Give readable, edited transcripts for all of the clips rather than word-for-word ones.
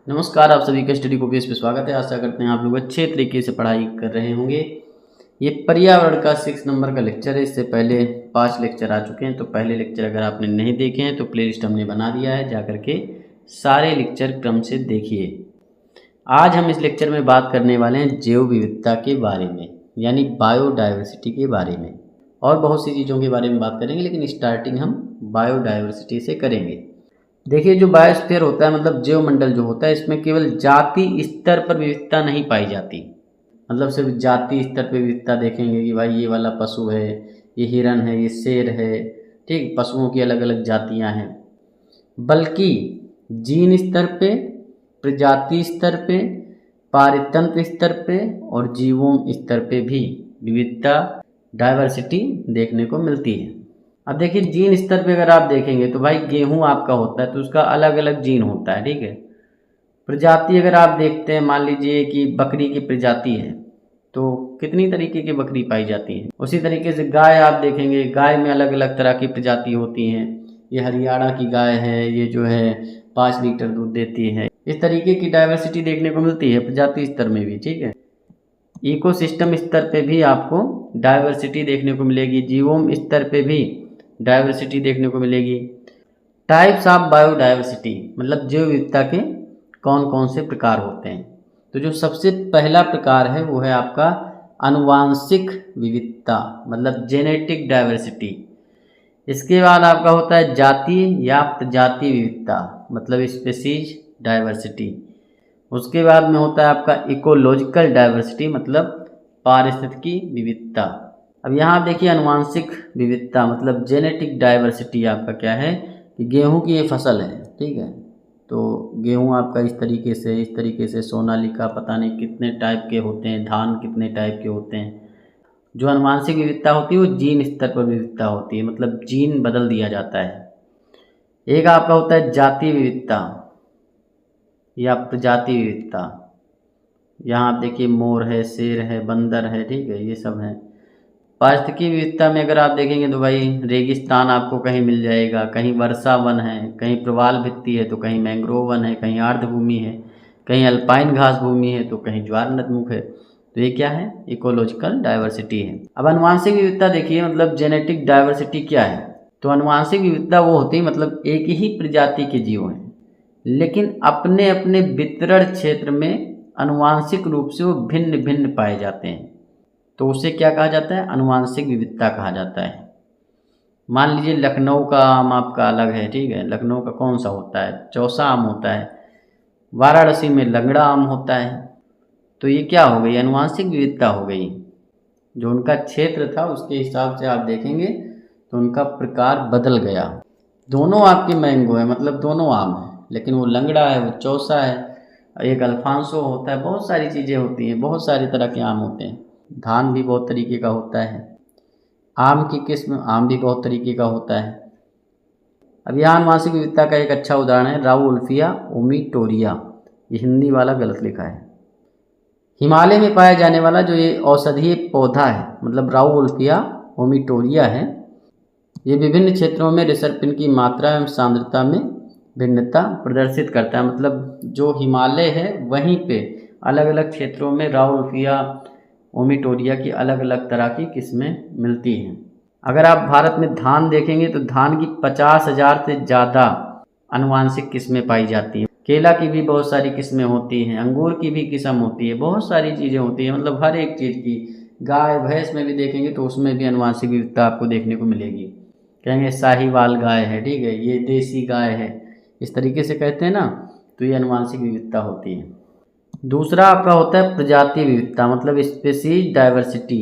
नमस्कार, आप सभी का स्टडी कॉपीज पे स्वागत है। आशा करते हैं आप लोग अच्छे तरीके से पढ़ाई कर रहे होंगे। ये पर्यावरण का 6 नंबर का लेक्चर है। इससे पहले 5 लेक्चर आ चुके हैं, तो पहले लेक्चर अगर आपने नहीं देखे हैं तो प्लेलिस्ट हमने बना दिया है, जा करके सारे लेक्चर क्रम से देखिए। आज हम इस लेक्चर में बात करने वाले हैं जैव विविधता के बारे में, यानी बायोडाइवर्सिटी के बारे में, और बहुत सी चीज़ों के बारे में बात करेंगे, लेकिन स्टार्टिंग हम बायोडाइवर्सिटी से करेंगे। देखिए, जो बायोस्फीयर होता है मतलब जैव मंडल जो होता है, इसमें केवल जाति स्तर पर विविधता नहीं पाई जाती। मतलब सिर्फ जाति स्तर पर विविधता देखेंगे कि भाई ये वाला पशु है, ये हिरन है, ये शेर है, ठीक, पशुओं की अलग अलग जातियां हैं, बल्कि जीन स्तर पे, प्रजाति स्तर पे, पारितंत्र स्तर पे और जीवों स्तर पे भी विविधता, डाइवर्सिटी देखने को मिलती है। अब देखिए, जीन स्तर पे अगर आप देखेंगे तो भाई गेहूं आपका होता है तो उसका अलग अलग जीन होता है, ठीक है। प्रजाति अगर आप देखते हैं, मान लीजिए कि बकरी की प्रजाति है तो कितनी तरीके की बकरी पाई जाती है। उसी तरीके से गाय आप देखेंगे, गाय में अलग अलग तरह की प्रजाति होती हैं। ये हरियाणा की गाय है, ये जो है 5 लीटर दूध देती है। इस तरीके की डाइवर्सिटी देखने को मिलती है प्रजाति स्तर में भी, ठीक है। इकोसिस्टम स्तर पे भी आपको डाइवर्सिटी देखने को मिलेगी, जीवों स्तर पे भी डाइवर्सिटी देखने को मिलेगी। टाइप्स ऑफ बायोडाइवर्सिटी मतलब जैव विविधता के कौन कौन से प्रकार होते हैं। तो जो सबसे पहला प्रकार है वो है आपका आनुवांशिक विविधता, मतलब जेनेटिक डाइवर्सिटी। इसके बाद आपका होता है जातीय या प्रजाति विविधता, मतलब स्पीशीज डाइवर्सिटी। उसके बाद में होता है आपका इकोलॉजिकल डाइवर्सिटी, मतलब पारिस्थितिकी विविधता। अब यहाँ आप देखिए, आनुवांशिक विविधता मतलब जेनेटिक डाइवर्सिटी आपका क्या है कि गेहूं की ये फसल है, ठीक है। तो गेहूं आपका इस तरीके से सोनालिका पता नहीं कितने टाइप के होते हैं, धान कितने टाइप के होते हैं। जो आनुवांशिक विविधता होती है वो जीन स्तर पर विविधता होती है, मतलब जीन बदल दिया जाता है। एक आपका होता है जातीय विविधता या प्रजाति विविधता। यहाँ आप देखिए, मोर है, शेर है, बंदर है, ठीक है, ये सब है। पारिस्थितिकी विविधता में अगर आप देखेंगे तो भाई रेगिस्तान आपको कहीं मिल जाएगा, कहीं वर्षा वन है, कहीं प्रवाल भित्ति है तो कहीं मैंग्रोव वन है, कहीं आर्द्र भूमि है, कहीं अल्पाइन घास भूमि है तो कहीं ज्वार नदमुख है। तो ये क्या है, इकोलॉजिकल डाइवर्सिटी है। अब आनुवांशिक विविधता देखिए, मतलब जेनेटिक डाइवर्सिटी क्या है। तो आनुवांशिक विविधता वो होती है मतलब एक ही प्रजाति के जीव हैं, लेकिन अपने अपने वितरण क्षेत्र में आनुवांशिक रूप से वो भिन्न भिन्न पाए जाते हैं, तो उसे क्या कहा जाता है, आनुवांशिक विविधता कहा जाता है। मान लीजिए लखनऊ का आम आपका अलग है, ठीक है, लखनऊ का कौन सा होता है, चौसा आम होता है। वाराणसी में लंगड़ा आम होता है। तो ये क्या हो गई, आनुवांशिक विविधता हो गई। जो उनका क्षेत्र था उसके हिसाब से आप देखेंगे तो उनका प्रकार बदल गया। दोनों आपके मैंगो है, मतलब दोनों आम है, लेकिन वो लंगड़ा है, वो चौसा है, एक अल्फांसो होता है, बहुत सारी चीज़ें होती हैं, बहुत सारी तरह के आम होते हैं। धान भी बहुत तरीके का होता है, आम की किस्म आम भी बहुत तरीके का होता है। अब यहाँ आनुवांशिक विविधता का एक अच्छा उदाहरण है राउल्फिया ओमिटोरिया। ये हिंदी वाला गलत लिखा है। हिमालय में पाया जाने वाला जो ये औषधीय पौधा है, मतलब राउल्फिया ओमिटोरिया है, ये विभिन्न क्षेत्रों में रिसर्पिन की मात्रा एवं सांद्रता में भिन्नता प्रदर्शित करता है। मतलब जो हिमालय है वहीं पे अलग अलग क्षेत्रों में राउल्फिया ओमिटोरिया की अलग अलग तरह की किस्में मिलती हैं। अगर आप भारत में धान देखेंगे तो धान की 50,000 से ज़्यादा आनुवांशिक किस्में पाई जाती हैं। केला की भी बहुत सारी किस्में होती हैं, अंगूर की भी किस्म होती है, बहुत सारी चीज़ें होती हैं, मतलब हर एक चीज़ की। गाय भैंस में भी देखेंगे तो उसमें भी आनुवांशिक विविधता आपको देखने को मिलेगी। कहेंगे साहीवाल गाय है, ठीक है, ये देसी गाय है, इस तरीके से कहते हैं ना, तो ये आनुवांशिक विविधता होती है। दूसरा आपका होता है प्रजाति विविधता, मतलब स्पीशीज डाइवर्सिटी।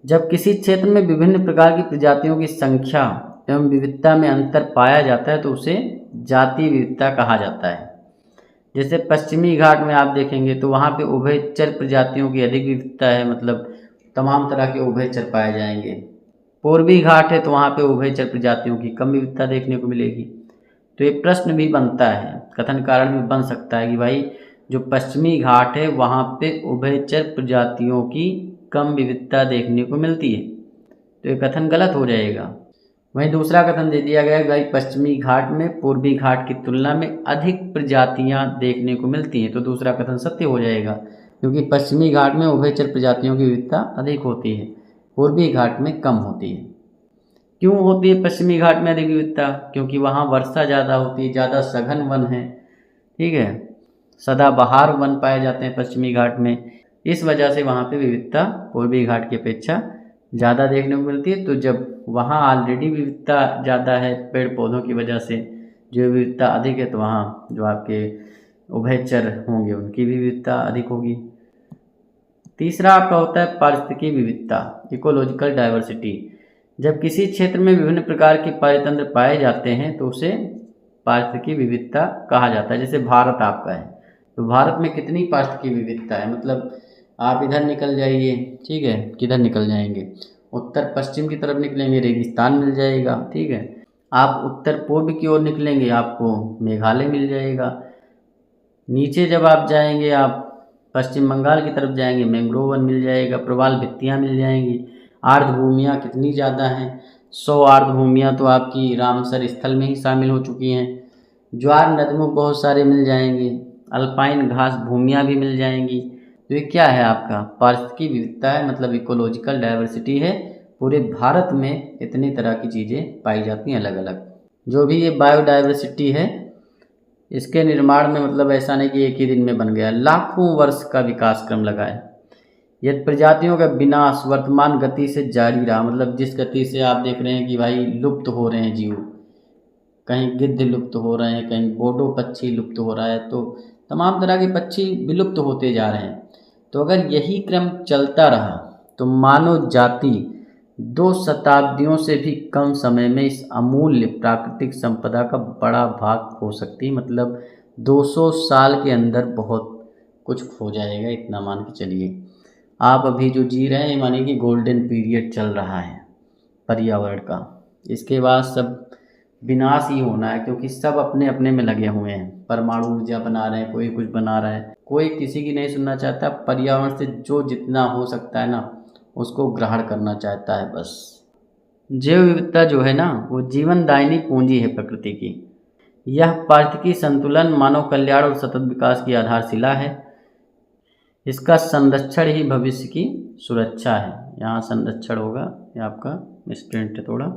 जब किसी क्षेत्र में विभिन्न प्रकार की प्रजातियों की संख्या एवं विविधता में अंतर पाया जाता है तो उसे जातीय विविधता कहा जाता है। जैसे पश्चिमी घाट में आप देखेंगे तो वहाँ पे उभयचर प्रजातियों की अधिक विविधता है, मतलब तमाम तरह के उभयचर पाए जाएंगे। पूर्वी घाट है तो वहाँ पे उभयचर प्रजातियों की कम विविधता देखने को मिलेगी। तो ये प्रश्न भी बनता है, कथन कारण भी बन सकता है कि भाई जो पश्चिमी घाट है वहाँ पे उभयचर प्रजातियों की कम विविधता देखने को मिलती है, तो ये कथन गलत हो जाएगा। वहीं दूसरा कथन दे दिया गया है भाई पश्चिमी घाट में पूर्वी घाट की तुलना में अधिक प्रजातियां देखने को मिलती हैं। तो दूसरा कथन सत्य हो जाएगा, क्योंकि पश्चिमी घाट में उभयचर प्रजातियों की विविधता अधिक होती है, पूर्वी घाट में कम होती है। क्यों होती है पश्चिमी घाट में अधिक विविधता? क्योंकि वहाँ वर्षा ज़्यादा होती है, ज़्यादा सघन वन है, ठीक है, सदाबहार वन पाए जाते हैं पश्चिमी घाट में। इस वजह से वहाँ पे विविधता पूर्वी घाट की अपेक्षा ज़्यादा देखने को मिलती है। तो जब वहाँ ऑलरेडी विविधता ज़्यादा है पेड़ पौधों की वजह से, जो विविधता अधिक है, तो वहाँ जो आपके उभयचर होंगे उनकी भी विविधता अधिक होगी। तीसरा आपका होता है पारिस्थितिकी विविधता, इकोलॉजिकल डाइवर्सिटी। जब किसी क्षेत्र में विभिन्न प्रकार के पारितंत्र पाए जाते हैं तो उसे पारिस्थितिकी विविधता कहा जाता है। जैसे भारत आपका है, तो भारत में कितनी पारिस्थितिकी विविधता है, मतलब आप इधर निकल जाइए, ठीक है, किधर निकल जाएंगे, उत्तर पश्चिम की तरफ निकलेंगे रेगिस्तान मिल जाएगा, ठीक है, आप उत्तर पूर्व की ओर निकलेंगे आपको मेघालय मिल जाएगा, नीचे जब आप जाएंगे आप पश्चिम बंगाल की तरफ जाएंगे मैंग्रोव वन मिल जाएगा, प्रवाल भित्तियाँ मिल जाएंगी। आर्द्र भूमियाँ कितनी ज़्यादा हैं, 100 आर्द्र भूमियाँ तो आपकी रामसर स्थल में ही शामिल हो चुकी हैं। ज्वार नदमुख बहुत सारे मिल जाएंगे, अल्पाइन घास भूमियाँ भी मिल जाएंगी। तो ये क्या है आपका पारिस्थितिकी विविधता है, मतलब इकोलॉजिकल डाइवर्सिटी है। पूरे भारत में इतनी तरह की चीज़ें पाई जाती हैं अलग अलग। जो भी ये बायोडाइवर्सिटी है इसके निर्माण में मतलब ऐसा नहीं कि एक ही दिन में बन गया, लाखों वर्ष का विकास क्रम लगा है। यदि प्रजातियों का विनाश वर्तमान गति से जारी रहा, मतलब जिस गति से आप देख रहे हैं कि भाई लुप्त हो रहे हैं जीव, कहीं गिद्ध लुप्त हो रहे हैं, कहीं बोडो पक्षी लुप्त हो रहा है, तो तमाम तरह के पक्षी विलुप्त होते जा रहे हैं। तो अगर यही क्रम चलता रहा तो मानव जाति 2 शताब्दियों से भी कम समय में इस अमूल्य प्राकृतिक संपदा का बड़ा भाग खो सकती है। मतलब 200 साल के अंदर बहुत कुछ खो जाएगा, इतना मान के चलिए। आप अभी जो जी रहे हैं मानिए कि गोल्डन पीरियड चल रहा है पर्यावरण का, इसके बाद सब विनाश ही होना है, क्योंकि सब अपने अपने में लगे हुए हैं, परमाणु ऊर्जा बना रहे हैं, कोई कुछ बना रहा है, कोई किसी की नहीं सुनना चाहता। पर्यावरण से जो जितना हो सकता है ना उसको ग्रहण करना चाहता है बस। जैव विविधता जो है ना वो जीवनदायिनी पूंजी है प्रकृति की। यह पारिस्थितिकी संतुलन, मानव कल्याण और सतत विकास की आधारशिला है। इसका संरक्षण ही भविष्य की सुरक्षा है। यहाँ संरक्षण होगा, ये आपका मिसप्रिंट है थोड़ा।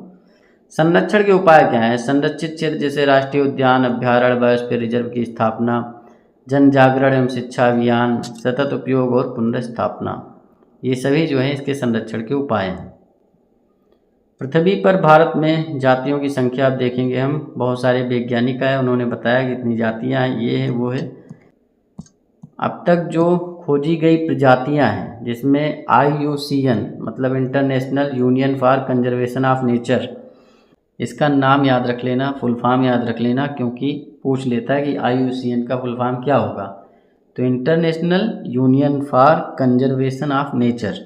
संरक्षण के उपाय क्या हैं? संरक्षित क्षेत्र जैसे राष्ट्रीय उद्यान, अभ्यारण्य, बायोस्फीयर रिजर्व की स्थापना, जन जागरण एवं शिक्षा अभियान, सतत उपयोग और पुनर्स्थापना, ये सभी जो हैं इसके संरक्षण के उपाय हैं। पृथ्वी पर भारत में जातियों की संख्या आप देखेंगे हम, बहुत सारे वैज्ञानिक आए, उन्होंने बताया कि इतनी जातियाँ हैं, ये है वो है। अब तक जो खोजी गई प्रजातियां हैं जिसमें IUCN मतलब international union for conservation of nature, इसका नाम याद रख लेना, फुल फॉर्म याद रख लेना, क्योंकि पूछ लेता है कि IUCN का फुल फॉर्म क्या होगा। तो international union for conservation of nature,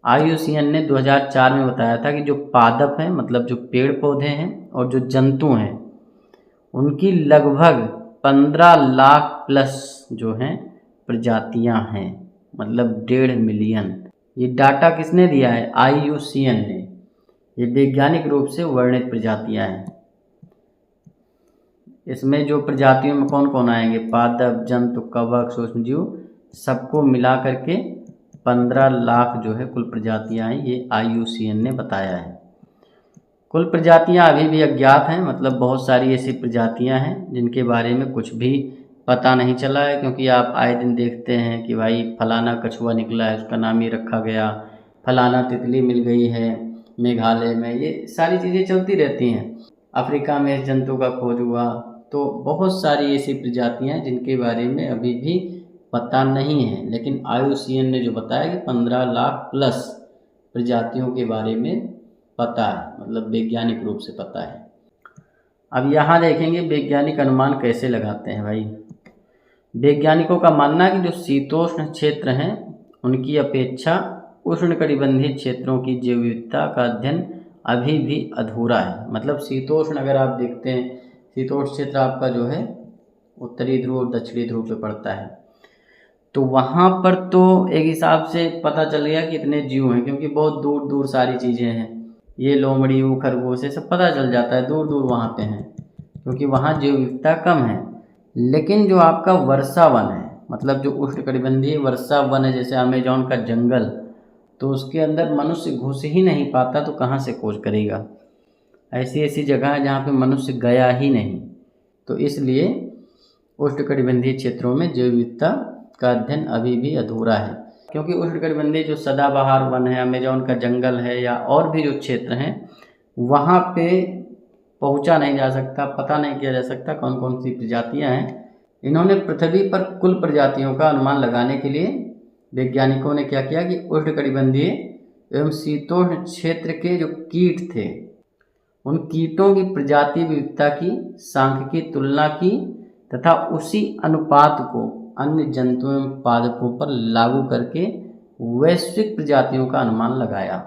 IUCN ने 2004 में बताया था कि जो पादप हैं मतलब जो पेड़ पौधे हैं और जो जंतु हैं उनकी लगभग 15 लाख प्लस जो हैं प्रजातियां हैं, मतलब 1.5 मिलियन। ये डाटा किसने दिया है? IUCN ने। ये वैज्ञानिक रूप से वर्णित प्रजातियां हैं। इसमें जो प्रजातियों में कौन कौन आएंगे? पादप, जंतु, कवक, सूक्ष्मजीव, सबको मिला करके 15 लाख जो है कुल प्रजातियां हैं, ये IUCN ने बताया है। कुल प्रजातियां अभी भी अज्ञात हैं, मतलब बहुत सारी ऐसी प्रजातियां हैं जिनके बारे में कुछ भी पता नहीं चला है, क्योंकि आप आए दिन देखते हैं कि भाई फलाना कछुआ निकला है उसका नाम ही रखा गया, फलाना तितली मिल गई है मेघालय में, ये सारी चीज़ें चलती रहती हैं। अफ्रीका में इस जंतु का खोज हुआ। तो बहुत सारी ऐसी प्रजातियां जिनके बारे में अभी भी पता नहीं है, लेकिन IUCN ने जो बताया कि 15 लाख प्लस प्रजातियों के बारे में पता है, मतलब वैज्ञानिक रूप से पता है। अब यहाँ देखेंगे वैज्ञानिक अनुमान कैसे लगाते हैं भाई। वैज्ञानिकों का मानना है कि जो शीतोष्ण क्षेत्र हैं उनकी अपेक्षा उष्णकटिबंधीय क्षेत्रों की जैव विविधता का अध्ययन अभी भी अधूरा है। मतलब शीतोष्ण अगर आप देखते हैं, शीतोष्ण क्षेत्र आपका जो है उत्तरी ध्रुव और दक्षिणी ध्रुव पे पड़ता है, तो वहाँ पर तो एक हिसाब से पता चल गया कि इतने जीव हैं, क्योंकि बहुत दूर दूर सारी चीज़ें हैं। ये लोमड़ी, वो खरगोश, ये सब पता चल जाता है, दूर दूर वहाँ पे हैं, क्योंकि वहाँ जैव विविधता कम है। लेकिन जो आपका वर्षा वन है, मतलब जो उष्णकटिबंधीय वर्षा वन है, जैसे अमेजोन का जंगल, तो उसके अंदर मनुष्य घुस ही नहीं पाता, तो कहाँ से खोज करेगा। ऐसी ऐसी जगह है जहाँ पे मनुष्य गया ही नहीं, तो इसलिए उष्णकटिबंधीय क्षेत्रों में जैव विविधता का अध्ययन अभी भी अधूरा है। क्योंकि उष्णकटिबंधीय जो सदाबहार वन है, अमेजोन का जंगल है, या और भी जो क्षेत्र हैं, वहाँ पे पहुँचा नहीं जा सकता, पता नहीं किया जा सकता कौन कौन सी प्रजातियाँ हैं। इन्होंने पृथ्वी पर कुल प्रजातियों का अनुमान लगाने के लिए वैज्ञानिकों ने क्या किया कि उष्णकटिबंधीय एवं शीतोष्ण क्षेत्र के जो कीट थे, उन कीटों की प्रजाति विविधता की सांख्यिकी तुलना की, तथा उसी अनुपात को अन्य जंतुओं एवं पादपों पर लागू करके वैश्विक प्रजातियों का अनुमान लगाया।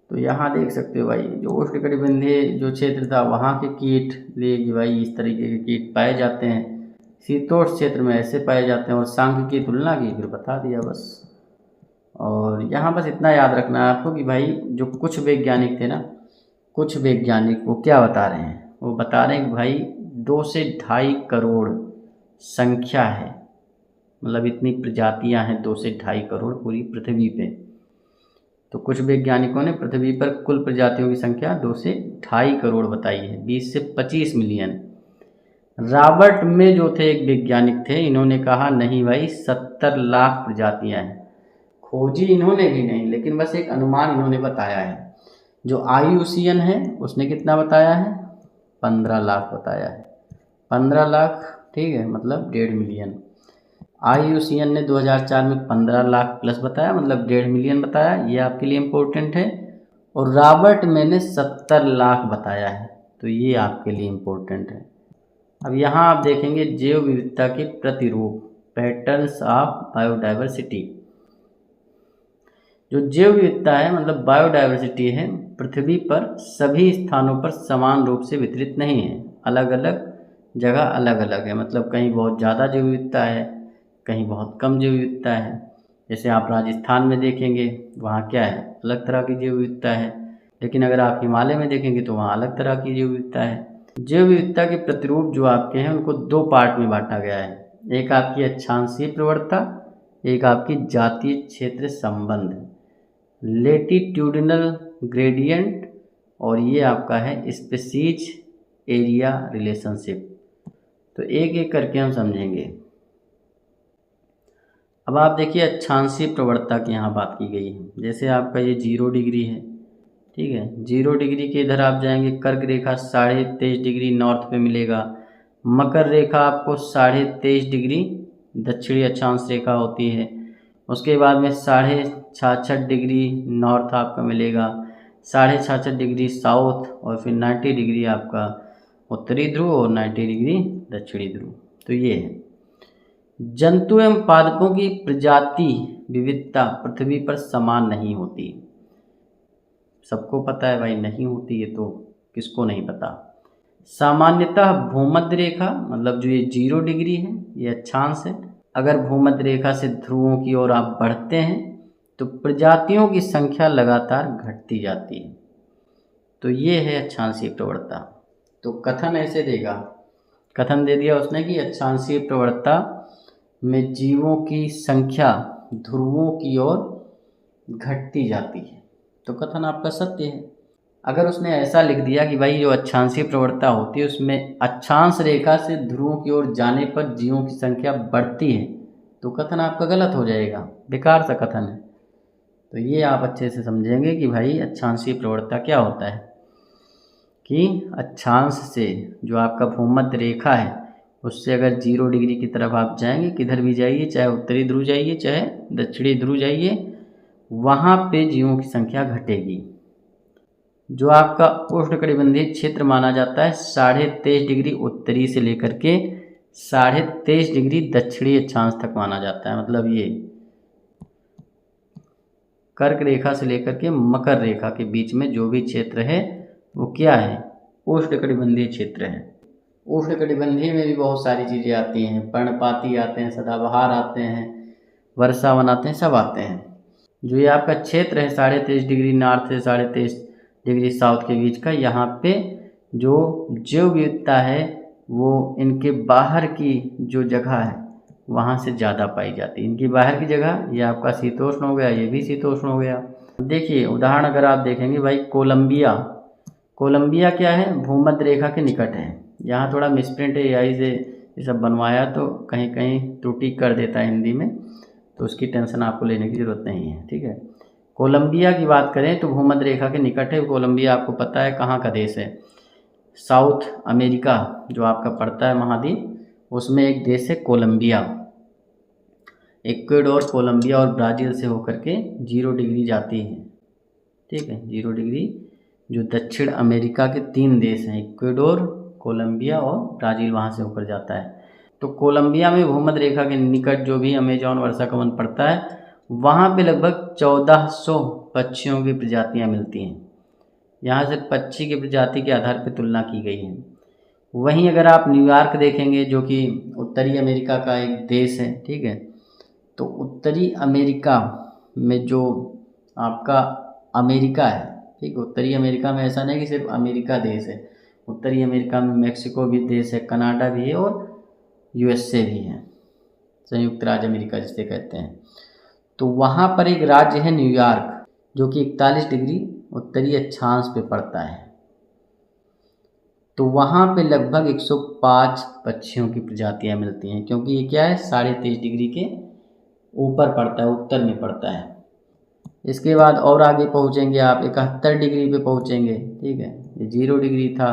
तो यहाँ देख सकते हो भाई, जो उष्णकटिबंधीय जो क्षेत्र था वहाँ के कीट लिए कि भाई इस तरीके के कीट पाए जाते हैं, शीतोष्ण क्षेत्र में ऐसे पाए जाते हैं, और सांख्यिकी की तुलना की, फिर बता दिया बस। और यहाँ बस इतना याद रखना है आपको कि भाई जो कुछ वैज्ञानिक थे ना, कुछ वैज्ञानिक वो क्या बता रहे हैं, वो बता रहे हैं कि भाई 2 से 2.5 करोड़ संख्या है, मतलब इतनी प्रजातियां हैं 2 से 2.5 करोड़ पूरी पृथ्वी पे। तो कुछ वैज्ञानिकों ने पृथ्वी पर कुल प्रजातियों की संख्या 2 से 2.5 करोड़ बताई है, 20 से 25 मिलियन। रॉबर्ट में जो थे एक वैज्ञानिक थे, इन्होंने कहा नहीं भाई 70 लाख प्रजातियां हैं। खोजी इन्होंने भी नहीं, लेकिन बस एक अनुमान इन्होंने बताया है। जो IUCN है उसने कितना बताया है, 15 लाख बताया है, 15 लाख, ठीक है, मतलब 1.5 मिलियन। IUCN ने 2004 में 15 लाख प्लस बताया, मतलब 1.5 मिलियन बताया, ये आपके लिए इम्पोर्टेंट है। और रॉबर्ट में ने 70 लाख बताया है, तो ये आपके लिए इम्पोर्टेंट है। अब यहाँ आप देखेंगे जैव विविधता के प्रतिरूप, पैटर्न्स ऑफ बायोडाइवर्सिटी। जो जैव विविधता है, मतलब बायोडाइवर्सिटी है, पृथ्वी पर सभी स्थानों पर समान रूप से वितरित नहीं है, अलग अलग जगह अलग अलग है। मतलब कहीं बहुत ज़्यादा जैव विविधता है, कहीं बहुत कम जैव विविधता है। जैसे आप राजस्थान में देखेंगे, वहाँ क्या है, अलग तरह की जैव विविधता है। लेकिन अगर आप हिमालय में देखेंगे तो वहाँ अलग तरह की जैव विविधता है। जैव विविधता के प्रतिरूप जो आपके हैं उनको 2 पार्ट में बांटा गया है। एक आपकी अक्षांशीय प्रवणता, एक आपकी जातीय क्षेत्र संबंध, लेटिट्यूडिनल ग्रेडियंट, और ये आपका है स्पीशीज एरिया रिलेशनशिप। तो एक एक करके हम समझेंगे। अब आप देखिए अक्षांशीय प्रवणता की यहाँ बात की गई है। जैसे आपका ये 0 डिग्री है, ठीक है, 0 डिग्री के इधर आप जाएंगे, कर्क रेखा 23.5 डिग्री नॉर्थ पे मिलेगा। मकर रेखा आपको 23.5 डिग्री दक्षिणी अक्षांश रेखा होती है। उसके बाद में 66.5 डिग्री नॉर्थ आपका मिलेगा, 66.5 डिग्री साउथ, और फिर 90 डिग्री आपका उत्तरी ध्रुव और 90 डिग्री दक्षिणी ध्रुव। तो ये है। जंतु एवं पादपों की प्रजाति विविधता पृथ्वी पर समान नहीं होती। सबको पता है भाई, नहीं होती है तो किसको नहीं पता। सामान्यतः भूमध्य रेखा, मतलब जो ये 0 डिग्री है, ये अक्षांश है। अगर भूमध्य रेखा से ध्रुवों की ओर आप बढ़ते हैं तो प्रजातियों की संख्या लगातार घटती जाती है। तो ये है अक्षांशीय प्रवणता। तो कथन ऐसे देगा, कथन दे दिया उसने कि अक्षांशीय प्रवणता में जीवों की संख्या ध्रुवों की ओर घटती जाती है। तो कथन आपका सत्य है। अगर उसने ऐसा लिख दिया कि भाई जो अक्षांशीय प्रवणता होती है उसमें अक्षांश रेखा से ध्रुवों की ओर जाने पर जीवों की संख्या बढ़ती है, तो कथन आपका गलत हो जाएगा, बेकार सा कथन है। तो ये आप अच्छे से समझेंगे कि भाई अक्षांशीय प्रवणता क्या होता है, कि अक्षांश से जो आपका भूमध्य रेखा है उससे अगर 0 डिग्री की तरफ आप जाएंगे, किधर भी जाइए, चाहे उत्तरी ध्रुव जाइए चाहे दक्षिणी ध्रुव जाइए, वहाँ पे जीवों की संख्या घटेगी। जो आपका उष्णकटिबंधीय क्षेत्र माना जाता है 23.5 डिग्री उत्तरी से लेकर के 23.5 डिग्री दक्षिणी अक्षांश तक माना जाता है। मतलब ये कर्क रेखा से लेकर के मकर रेखा के बीच में जो भी क्षेत्र है वो क्या है, उष्णकटिबंधीय क्षेत्र है। उष्णकटिबंधीय में भी बहुत सारी चीज़ें आती हैं, पर्णपाती आते हैं, सदाबहार आते हैं, वर्षावन आते हैं, सब आते हैं। जो ये आपका क्षेत्र है 23.5 डिग्री नॉर्थ से 23.5 डिग्री साउथ के बीच का। यहाँ पे जो जैव विविधता है वो इनके बाहर की जो जगह है वहाँ से ज़्यादा पाई जाती है। इनकी बाहर की जगह ये आपका शीतोष्ण हो गया, ये भी शीतोष्ण हो गया। देखिए उदाहरण अगर आप देखेंगे भाई, कोलंबिया, कोलंबिया क्या है, भूमध्य रेखा के निकट है। यहाँ थोड़ा मिसप्रिंट है, एआई से ये सब बनवाया तो कहीं कहीं त्रुटि कर देता है हिंदी में, तो उसकी टेंशन आपको लेने की ज़रूरत नहीं है, ठीक है। कोलंबिया की बात करें तो भूमध्य रेखा के निकट है। कोलंबिया आपको पता है कहाँ का देश है, साउथ अमेरिका जो आपका पड़ता है महाद्वीप, उसमें एक देश है कोलंबिया। इक्वेडोर, कोलंबिया और ब्राज़ील से होकर के 0 डिग्री जाती है, ठीक है। 0 डिग्री जो दक्षिण अमेरिका के 3 देश हैं, इक्वेडोर, कोलंबिया और ब्राज़ील, वहाँ से होकर जाता है। तो कोलंबिया में भूमध्य रेखा के निकट जो भी अमेजॉन वर्षा का वन पड़ता है, वहाँ पे लगभग 1400 पक्षियों की प्रजातियाँ मिलती हैं। यहाँ से पक्षी की प्रजाति के आधार पर तुलना की गई है। वहीं अगर आप न्यूयॉर्क देखेंगे जो कि उत्तरी अमेरिका का एक देश है, ठीक है, तो उत्तरी अमेरिका में जो आपका अमेरिका है, ठीक, उत्तरी अमेरिका में ऐसा नहीं कि सिर्फ अमेरिका देश है, उत्तरी अमेरिका में मेक्सिको भी देश है, कनाडा भी है और यूएसए भी है, संयुक्त राज्य अमेरिका जिसे कहते हैं। तो वहाँ पर एक राज्य है न्यूयॉर्क जो कि 41 डिग्री उत्तरी अक्षांश पे पड़ता है। तो वहाँ पे लगभग 105 पक्षियों की प्रजातियाँ मिलती हैं, क्योंकि ये क्या है, 23.5 डिग्री के ऊपर पड़ता है, उत्तर में पड़ता है। इसके बाद और आगे पहुँचेंगे आप 71 डिग्री पे पहुँचेंगे, ठीक है। ये 0 डिग्री था,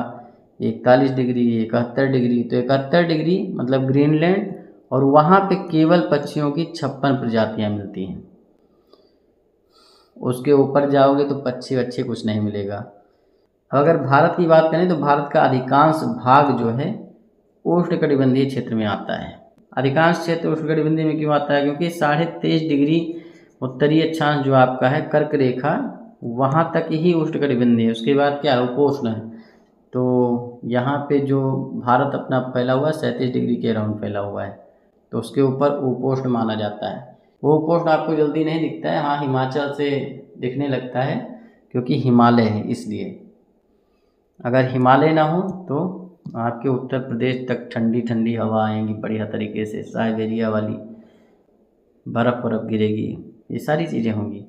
41 डिग्री, 71 डिग्री, तो 71 डिग्री मतलब ग्रीनलैंड, और वहाँ पे केवल पक्षियों की 56 प्रजातियाँ मिलती हैं। उसके ऊपर जाओगे तो पक्षी अच्छे कुछ नहीं मिलेगा। अगर भारत की बात करें तो भारत का अधिकांश भाग जो है उष्णकटिबंधीय क्षेत्र में आता है। अधिकांश क्षेत्र उष्णकटिबंधीय में क्यों आता है, क्योंकि 23.5 डिग्री उत्तरी अक्षांश जो आपका है कर्क रेखा, वहाँ तक ही उष्णकटिबंधीय है। उसके बाद क्या है, उपोष्ण है। तो यहाँ पे जो भारत अपना फैला हुआ है 37 डिग्री के अराउंड फैला हुआ है, तो उसके ऊपर उपोष्ण माना जाता है। वो उपोष्ण आपको जल्दी नहीं दिखता है, हाँ हिमाचल से दिखने लगता है क्योंकि हिमालय है, इसलिए। अगर हिमालय ना हो तो आपके उत्तर प्रदेश तक ठंडी ठंडी हवा आएंगी बढ़िया तरीके से, साइबेरिया वाली बर्फ़ गिरेगी, ये सारी चीज़ें होंगी।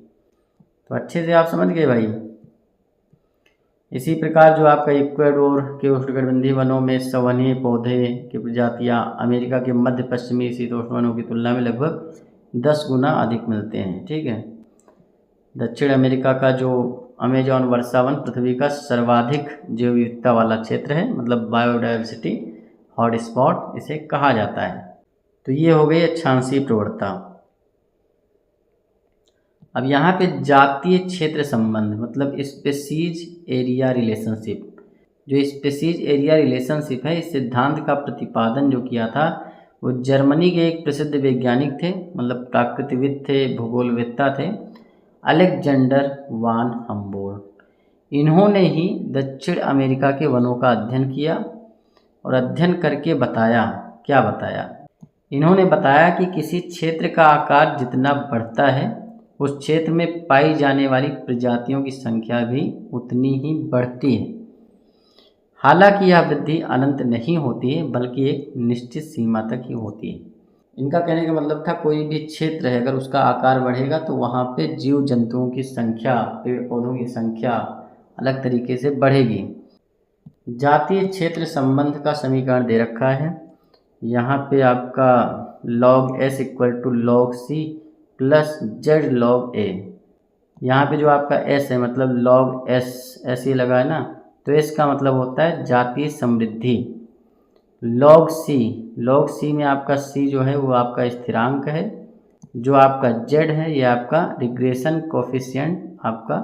तो अच्छे से आप समझ गए भाई। इसी प्रकार जो आपका इक्वेडोर के उष्णकटिबंधीय वनों में संवहनीय पौधे की प्रजातियाँ अमेरिका के मध्य पश्चिमी शीतोष्ण वनों की तुलना में लगभग 10 गुना अधिक मिलते हैं, ठीक है। दक्षिण अमेरिका का जो अमेजॉन वर्षा वन पृथ्वी का सर्वाधिक जैव विविधता वाला क्षेत्र है, मतलब बायोडायवर्सिटी हॉटस्पॉट इसे कहा जाता है। तो ये हो गई अक्षांशीय प्रवणता। अब यहाँ पे जातीय क्षेत्र संबंध मतलब स्पेसीज एरिया रिलेशनशिप, जो स्पेसीज एरिया रिलेशनशिप है, इस सिद्धांत का प्रतिपादन जो किया था वो जर्मनी के एक प्रसिद्ध वैज्ञानिक थे, मतलब प्राकृतिकविद थे, भूगोलवेत्ता थे, अलेक्जेंडर वान हम्बोल्ट। इन्होंने ही दक्षिण अमेरिका के वनों का अध्ययन किया और अध्ययन करके बताया, क्या बताया, इन्होंने बताया कि किसी क्षेत्र का आकार जितना बढ़ता है उस क्षेत्र में पाई जाने वाली प्रजातियों की संख्या भी उतनी ही बढ़ती है। हालांकि यह वृद्धि अनंत नहीं होती है बल्कि एक निश्चित सीमा तक ही होती है। इनका कहने का मतलब था कोई भी क्षेत्र है अगर उसका आकार बढ़ेगा तो वहाँ पे जीव जंतुओं की संख्या, पेड़ पौधों की संख्या अलग तरीके से बढ़ेगी। जातीय क्षेत्र संबंध का समीकरण दे रखा है यहाँ पे आपका log s = log c plus z log a। यहाँ पे जो आपका s है मतलब log s ये लगा है ना, तो s का मतलब होता है जातीय समृद्धि। log c में आपका c जो है वो आपका स्थिरांक है, जो आपका z है ये आपका रिग्रेशन कोफिशिएंट, आपका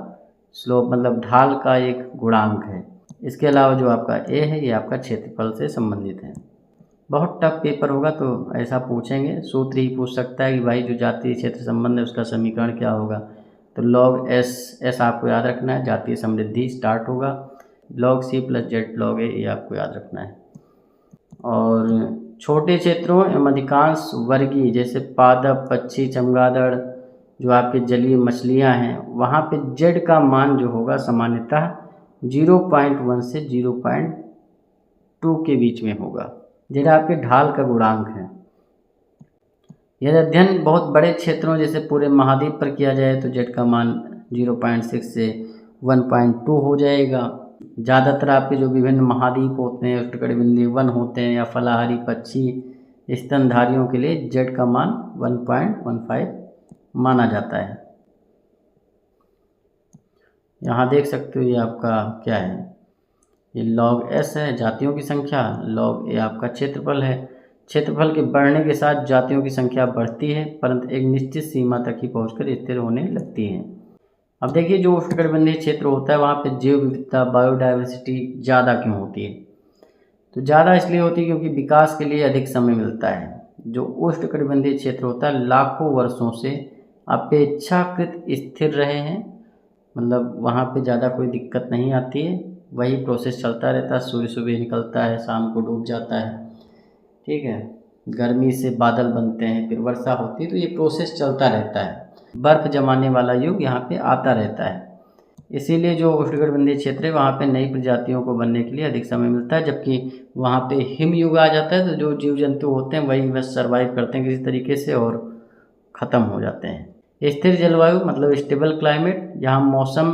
स्लोप मतलब ढाल का एक गुणांक है। इसके अलावा जो आपका a है ये आपका क्षेत्रफल से संबंधित है। बहुत टफ पेपर होगा तो ऐसा पूछेंगे, सूत्र ही पूछ सकता है कि भाई जो जातीय क्षेत्र संबंध है उसका समीकरण क्या होगा, तो log s आपको याद रखना है, जातीय समृद्धि स्टार्ट होगा, log c plus z log a ये आपको याद रखना है। और छोटे क्षेत्रों एवं अधिकांश वर्गीय जैसे पादप, पक्षी, चमगादड़, जो आपके जलीय मछलियां हैं, वहाँ पे z का मान जो होगा सामान्यतः 0.1 से 0.2 के बीच में होगा। यह आपके ढाल का गुणांक है। यदि अध्ययन बहुत बड़े क्षेत्रों जैसे पूरे महाद्वीप पर किया जाए तो जेड का मान 0.6 से 1.2 हो जाएगा। ज़्यादातर आपके जो विभिन्न महाद्वीप होते हैं, उष्णकटिबंधीय वन होते हैं या फलाहारी पक्षी स्तनधारियों के लिए जेड का मान 1.15 माना जाता है। यहाँ देख सकते हो ये आपका क्या है, ये log s है जातियों की संख्या, log a आपका क्षेत्रफल है। क्षेत्रफल के बढ़ने के साथ जातियों की संख्या बढ़ती है परंतु एक निश्चित सीमा तक ही पहुंचकर स्थिर होने लगती है। अब देखिए जो उष्णकटिबंधीय क्षेत्र होता है वहाँ पे जैव विविधता बायोडाइवर्सिटी ज़्यादा क्यों होती है? तो ज़्यादा इसलिए होती है क्योंकि विकास के लिए अधिक समय मिलता है। जो उष्णकटिबंधीय क्षेत्र होता है लाखों वर्षों से अपेक्षाकृत स्थिर रहे हैं, मतलब वहाँ पे ज़्यादा कोई दिक्कत नहीं आती है, वही प्रोसेस चलता रहता है। सूर्य सुबह निकलता है, शाम को डूब जाता है, ठीक है, गर्मी से बादल बनते हैं, फिर वर्षा होती है, तो ये प्रोसेस चलता रहता है। बर्फ़ जमाने वाला युग यहाँ पे आता रहता है। इसीलिए जो उष्णकटिबंधीय क्षेत्र है वहाँ पे नई प्रजातियों को बनने के लिए अधिक समय मिलता है, जबकि वहाँ पे हिम युग आ जाता है तो जो जीव जंतु होते हैं वही बस सर्वाइव करते हैं किसी तरीके से और ख़त्म हो जाते हैं। स्थिर जलवायु मतलब स्टेबल क्लाइमेट, यहाँ मौसम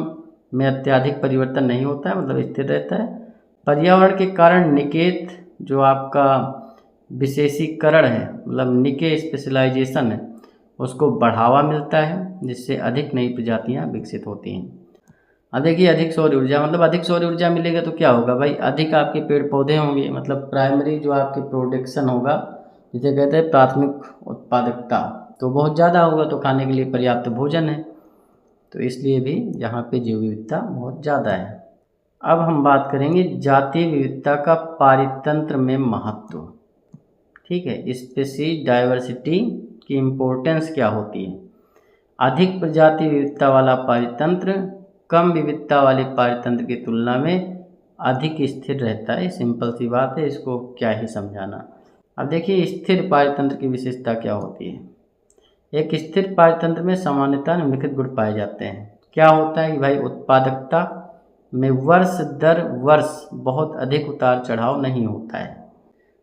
में अत्यधिक परिवर्तन नहीं होता है, मतलब स्थिर रहता है। पर्यावरण के कारण निकेत जो आपका विशेषीकरण है, मतलब निके स्पेशलाइजेशन है, उसको बढ़ावा मिलता है जिससे अधिक नई प्रजातियाँ विकसित होती हैं। अब देखिए अधिक सौर ऊर्जा, मतलब अधिक सौर ऊर्जा मिलेगा तो क्या होगा भाई, अधिक आपके पेड़ पौधे होंगे, मतलब प्राइमरी जो आपके प्रोडक्शन होगा जिसे कहते हैं प्राथमिक उत्पादकता, तो बहुत ज़्यादा होगा, तो खाने के लिए पर्याप्त भोजन है, तो इसलिए भी यहाँ पे जैव विविधता बहुत ज़्यादा है। अब हम बात करेंगे जातीय विविधता का पारितंत्र में महत्व, ठीक है, स्पीशीज डाइवर्सिटी की इम्पोर्टेंस क्या होती है। अधिक प्रजाति विविधता वाला पारितंत्र कम विविधता वाले पारितंत्र की तुलना में अधिक स्थिर रहता है। सिंपल सी बात है, इसको क्या ही समझाना। अब देखिए स्थिर पारितंत्र की विशेषता क्या होती है। एक स्थिर पारितंत्र में सामान्यतः निम्नलिखित गुण पाए जाते हैं। क्या होता है कि भाई उत्पादकता में वर्ष दर वर्ष बहुत अधिक उतार चढ़ाव नहीं होता है।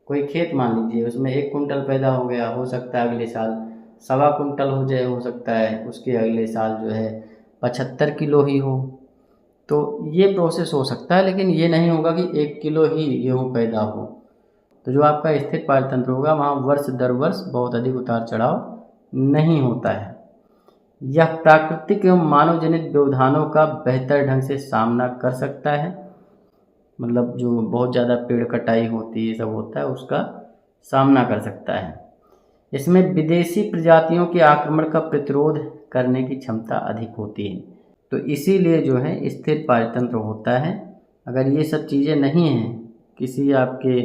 कोई खेत मान लीजिए उसमें 1 कुंटल पैदा हो गया, हो सकता है अगले साल 1.25 कुंटल हो जाए, हो सकता है उसके अगले साल जो है 75 किलो ही हो, तो ये प्रोसेस हो सकता है, लेकिन ये नहीं होगा कि 1 किलो ही गेहूँ पैदा हो। तो जो आपका स्थिर पारितंत्र होगा वहाँ वर्ष दर वर्ष बहुत अधिक उतार चढ़ाव नहीं होता है। यह प्राकृतिक एवं मानव जनित व्यवधानों का बेहतर ढंग से सामना कर सकता है, मतलब जो बहुत ज़्यादा पेड़ कटाई होती है सब होता है उसका सामना कर सकता है। इसमें विदेशी प्रजातियों के आक्रमण का प्रतिरोध करने की क्षमता अधिक होती है, तो इसीलिए जो है स्थिर पारितंत्र होता है। अगर ये सब चीज़ें नहीं हैं किसी आपके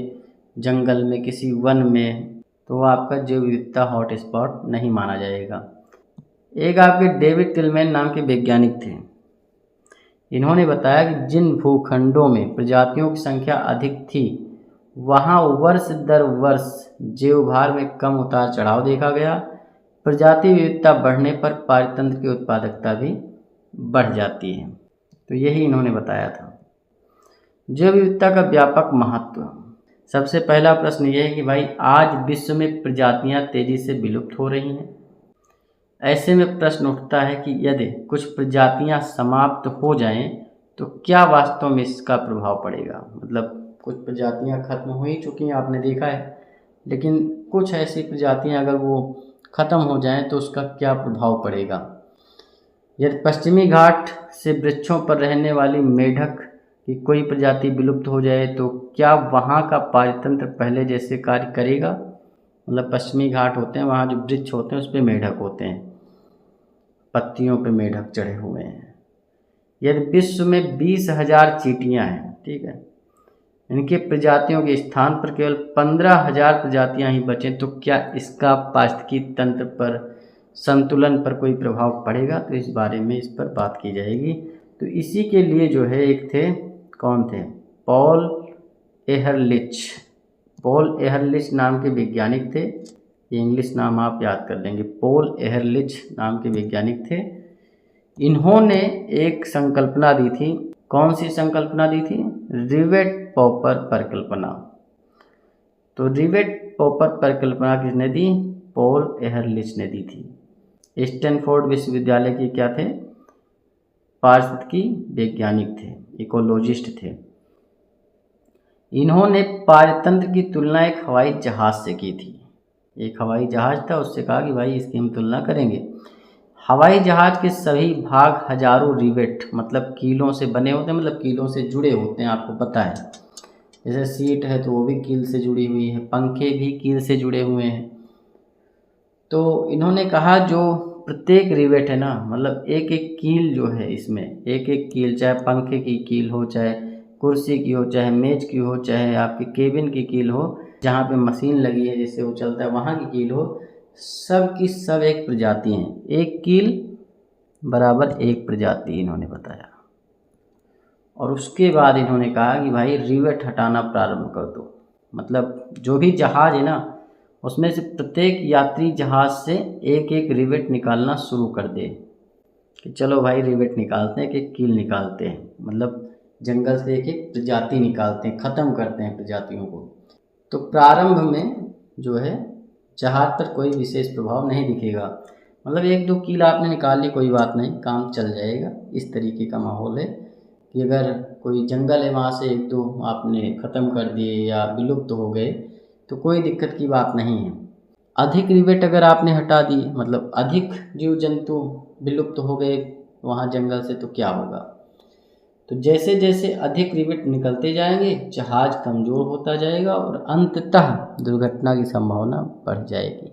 जंगल में, किसी वन में, तो आपका जैव विविधता हॉट स्पॉट नहीं माना जाएगा। एक आपके डेविड टिलमैन नाम के वैज्ञानिक थे, इन्होंने बताया कि जिन भूखंडों में प्रजातियों की संख्या अधिक थी वहाँ वर्ष दर वर्ष जीवभार में कम उतार चढ़ाव देखा गया। प्रजाति विविधता बढ़ने पर पारितंत्र की उत्पादकता भी बढ़ जाती है, तो यही इन्होंने बताया था। जैव विविधता का व्यापक महत्व, सबसे पहला प्रश्न ये है कि भाई आज विश्व में प्रजातियां तेजी से विलुप्त हो रही हैं। ऐसे में प्रश्न उठता है कि यदि कुछ प्रजातियां समाप्त हो जाएं तो क्या वास्तव में इसका प्रभाव पड़ेगा। मतलब कुछ प्रजातियां खत्म हो ही चुकी हैं, आपने देखा है, लेकिन कुछ ऐसी प्रजातियां अगर वो ख़त्म हो जाएं तो उसका क्या प्रभाव पड़ेगा। यदि पश्चिमी घाट से वृक्षों पर रहने वाली मेढक की कोई प्रजाति विलुप्त हो जाए तो क्या वहाँ का पारितंत्र पहले जैसे कार्य करेगा। मतलब पश्चिमी घाट होते हैं, वहाँ जो वृक्ष होते हैं उस पर मेढक होते हैं, पत्तियों पे मेढक चढ़े हुए हैं। यदि विश्व में 20,000 चींटियाँ हैं, ठीक है, इनके प्रजातियों के स्थान पर केवल 15,000 प्रजातियां ही बचें तो क्या इसका पारिस्थितिकी तंत्र पर संतुलन पर कोई प्रभाव पड़ेगा। तो इस बारे में इस पर बात की जाएगी। तो इसी के लिए जो है एक थे, कौन थे, पॉल एहरलिच। पॉल एहरलिच नाम के वैज्ञानिक थे, ये इंग्लिश नाम आप याद कर लेंगे, पॉल एहरलिच नाम के वैज्ञानिक थे। इन्होंने एक संकल्पना दी थी कौन सी संकल्पना दी थी? रिवेट पॉपर परिकल्पना। तो रिवेट पॉपर परिकल्पना किसने दी? पॉल एहरलिच ने दी थी। स्टैनफोर्ड विश्वविद्यालय के क्या थे? पारिस्थितिकी वैज्ञानिक थे, इकोलॉजिस्ट थे। इन्होंने पारतंत्र की तुलना एक हवाई जहाज से की थी। एक हवाई जहाज था, उससे कहा कि भाई इसकी हम तुलना करेंगे। हवाई जहाज के सभी भाग हजारों रिवेट मतलब कीलों से बने होते हैं, मतलब कीलों से जुड़े होते हैं, आपको पता है। जैसे सीट है तो वो भी कील से जुड़ी हुई है, पंखे भी कील से जुड़े हुए हैं। तो इन्होंने कहा जो प्रत्येक रिवेट है ना, मतलब एक एक कील जो है इसमें, एक एक कील, चाहे पंखे की कील हो, चाहे कुर्सी की हो, चाहे मेज की हो, चाहे आपके केबिन की कील हो, जहाँ पे मशीन लगी है जिससे वो चलता है वहाँ की कील हो, सब की सब एक प्रजाति हैं। एक कील बराबर एक प्रजाति इन्होंने बताया। और उसके बाद इन्होंने कहा कि भाई रिवेट हटाना प्रारंभ कर दो। मतलब जो भी जहाज है ना, उसमें से प्रत्येक यात्री जहाज से एक एक रिवेट निकालना शुरू कर दे कि चलो भाई रिवेट निकालते हैं, एक कील निकालते हैं, मतलब जंगल से एक एक प्रजाति निकालते हैं, ख़त्म करते हैं प्रजातियों को। तो प्रारंभ में जो है जहाज पर कोई विशेष प्रभाव नहीं दिखेगा, मतलब एक दो कील आपने निकाल ली, कोई बात नहीं, काम चल जाएगा। इस तरीके का माहौल है कि अगर कोई जंगल है वहाँ से एक दो आपने ख़त्म कर दिए या विलुप्त हो गए तो कोई दिक्कत की बात नहीं है। अधिक रिवेट अगर आपने हटा दी, मतलब अधिक जीव जंतु विलुप्त हो गए वहाँ जंगल से, तो क्या होगा? तो जैसे जैसे अधिक रिवेट निकलते जाएंगे जहाज कमज़ोर होता जाएगा और अंततः दुर्घटना की संभावना बढ़ जाएगी।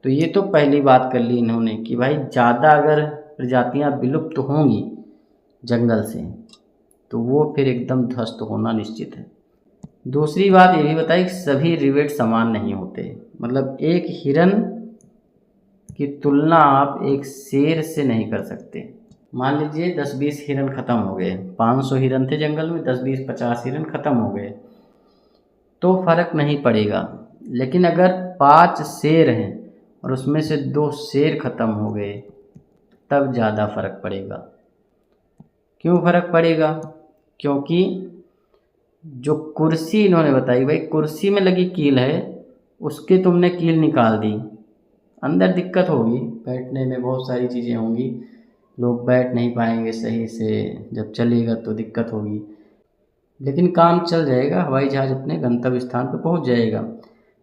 तो ये तो पहली बात कर ली इन्होंने कि भाई ज़्यादा अगर प्रजातियाँ विलुप्त होंगी जंगल से तो वो फिर एकदम ध्वस्त होना निश्चित है। दूसरी बात ये भी बताई कि सभी रिवेट समान नहीं होते, मतलब एक हिरन की तुलना आप एक शेर से नहीं कर सकते। मान लीजिए 10-20 हिरन ख़त्म हो गए, 500 हिरन थे जंगल में, 10-20-50 हिरन ख़त्म हो गए तो फ़र्क नहीं पड़ेगा। लेकिन अगर 5 शेर हैं और उसमें से 2 शेर ख़त्म हो गए तब ज़्यादा फ़र्क पड़ेगा। क्यों फ़र्क पड़ेगा? क्योंकि जो कुर्सी इन्होंने बताई, भाई कुर्सी में लगी कील है, उसके तुमने कील निकाल दी, अंदर दिक्कत होगी, बैठने में बहुत सारी चीज़ें होंगी, लोग बैठ नहीं पाएंगे सही से, जब चलेगा तो दिक्कत होगी, लेकिन काम चल जाएगा, हवाई जहाज़ अपने गंतव्य स्थान पर पहुंच जाएगा।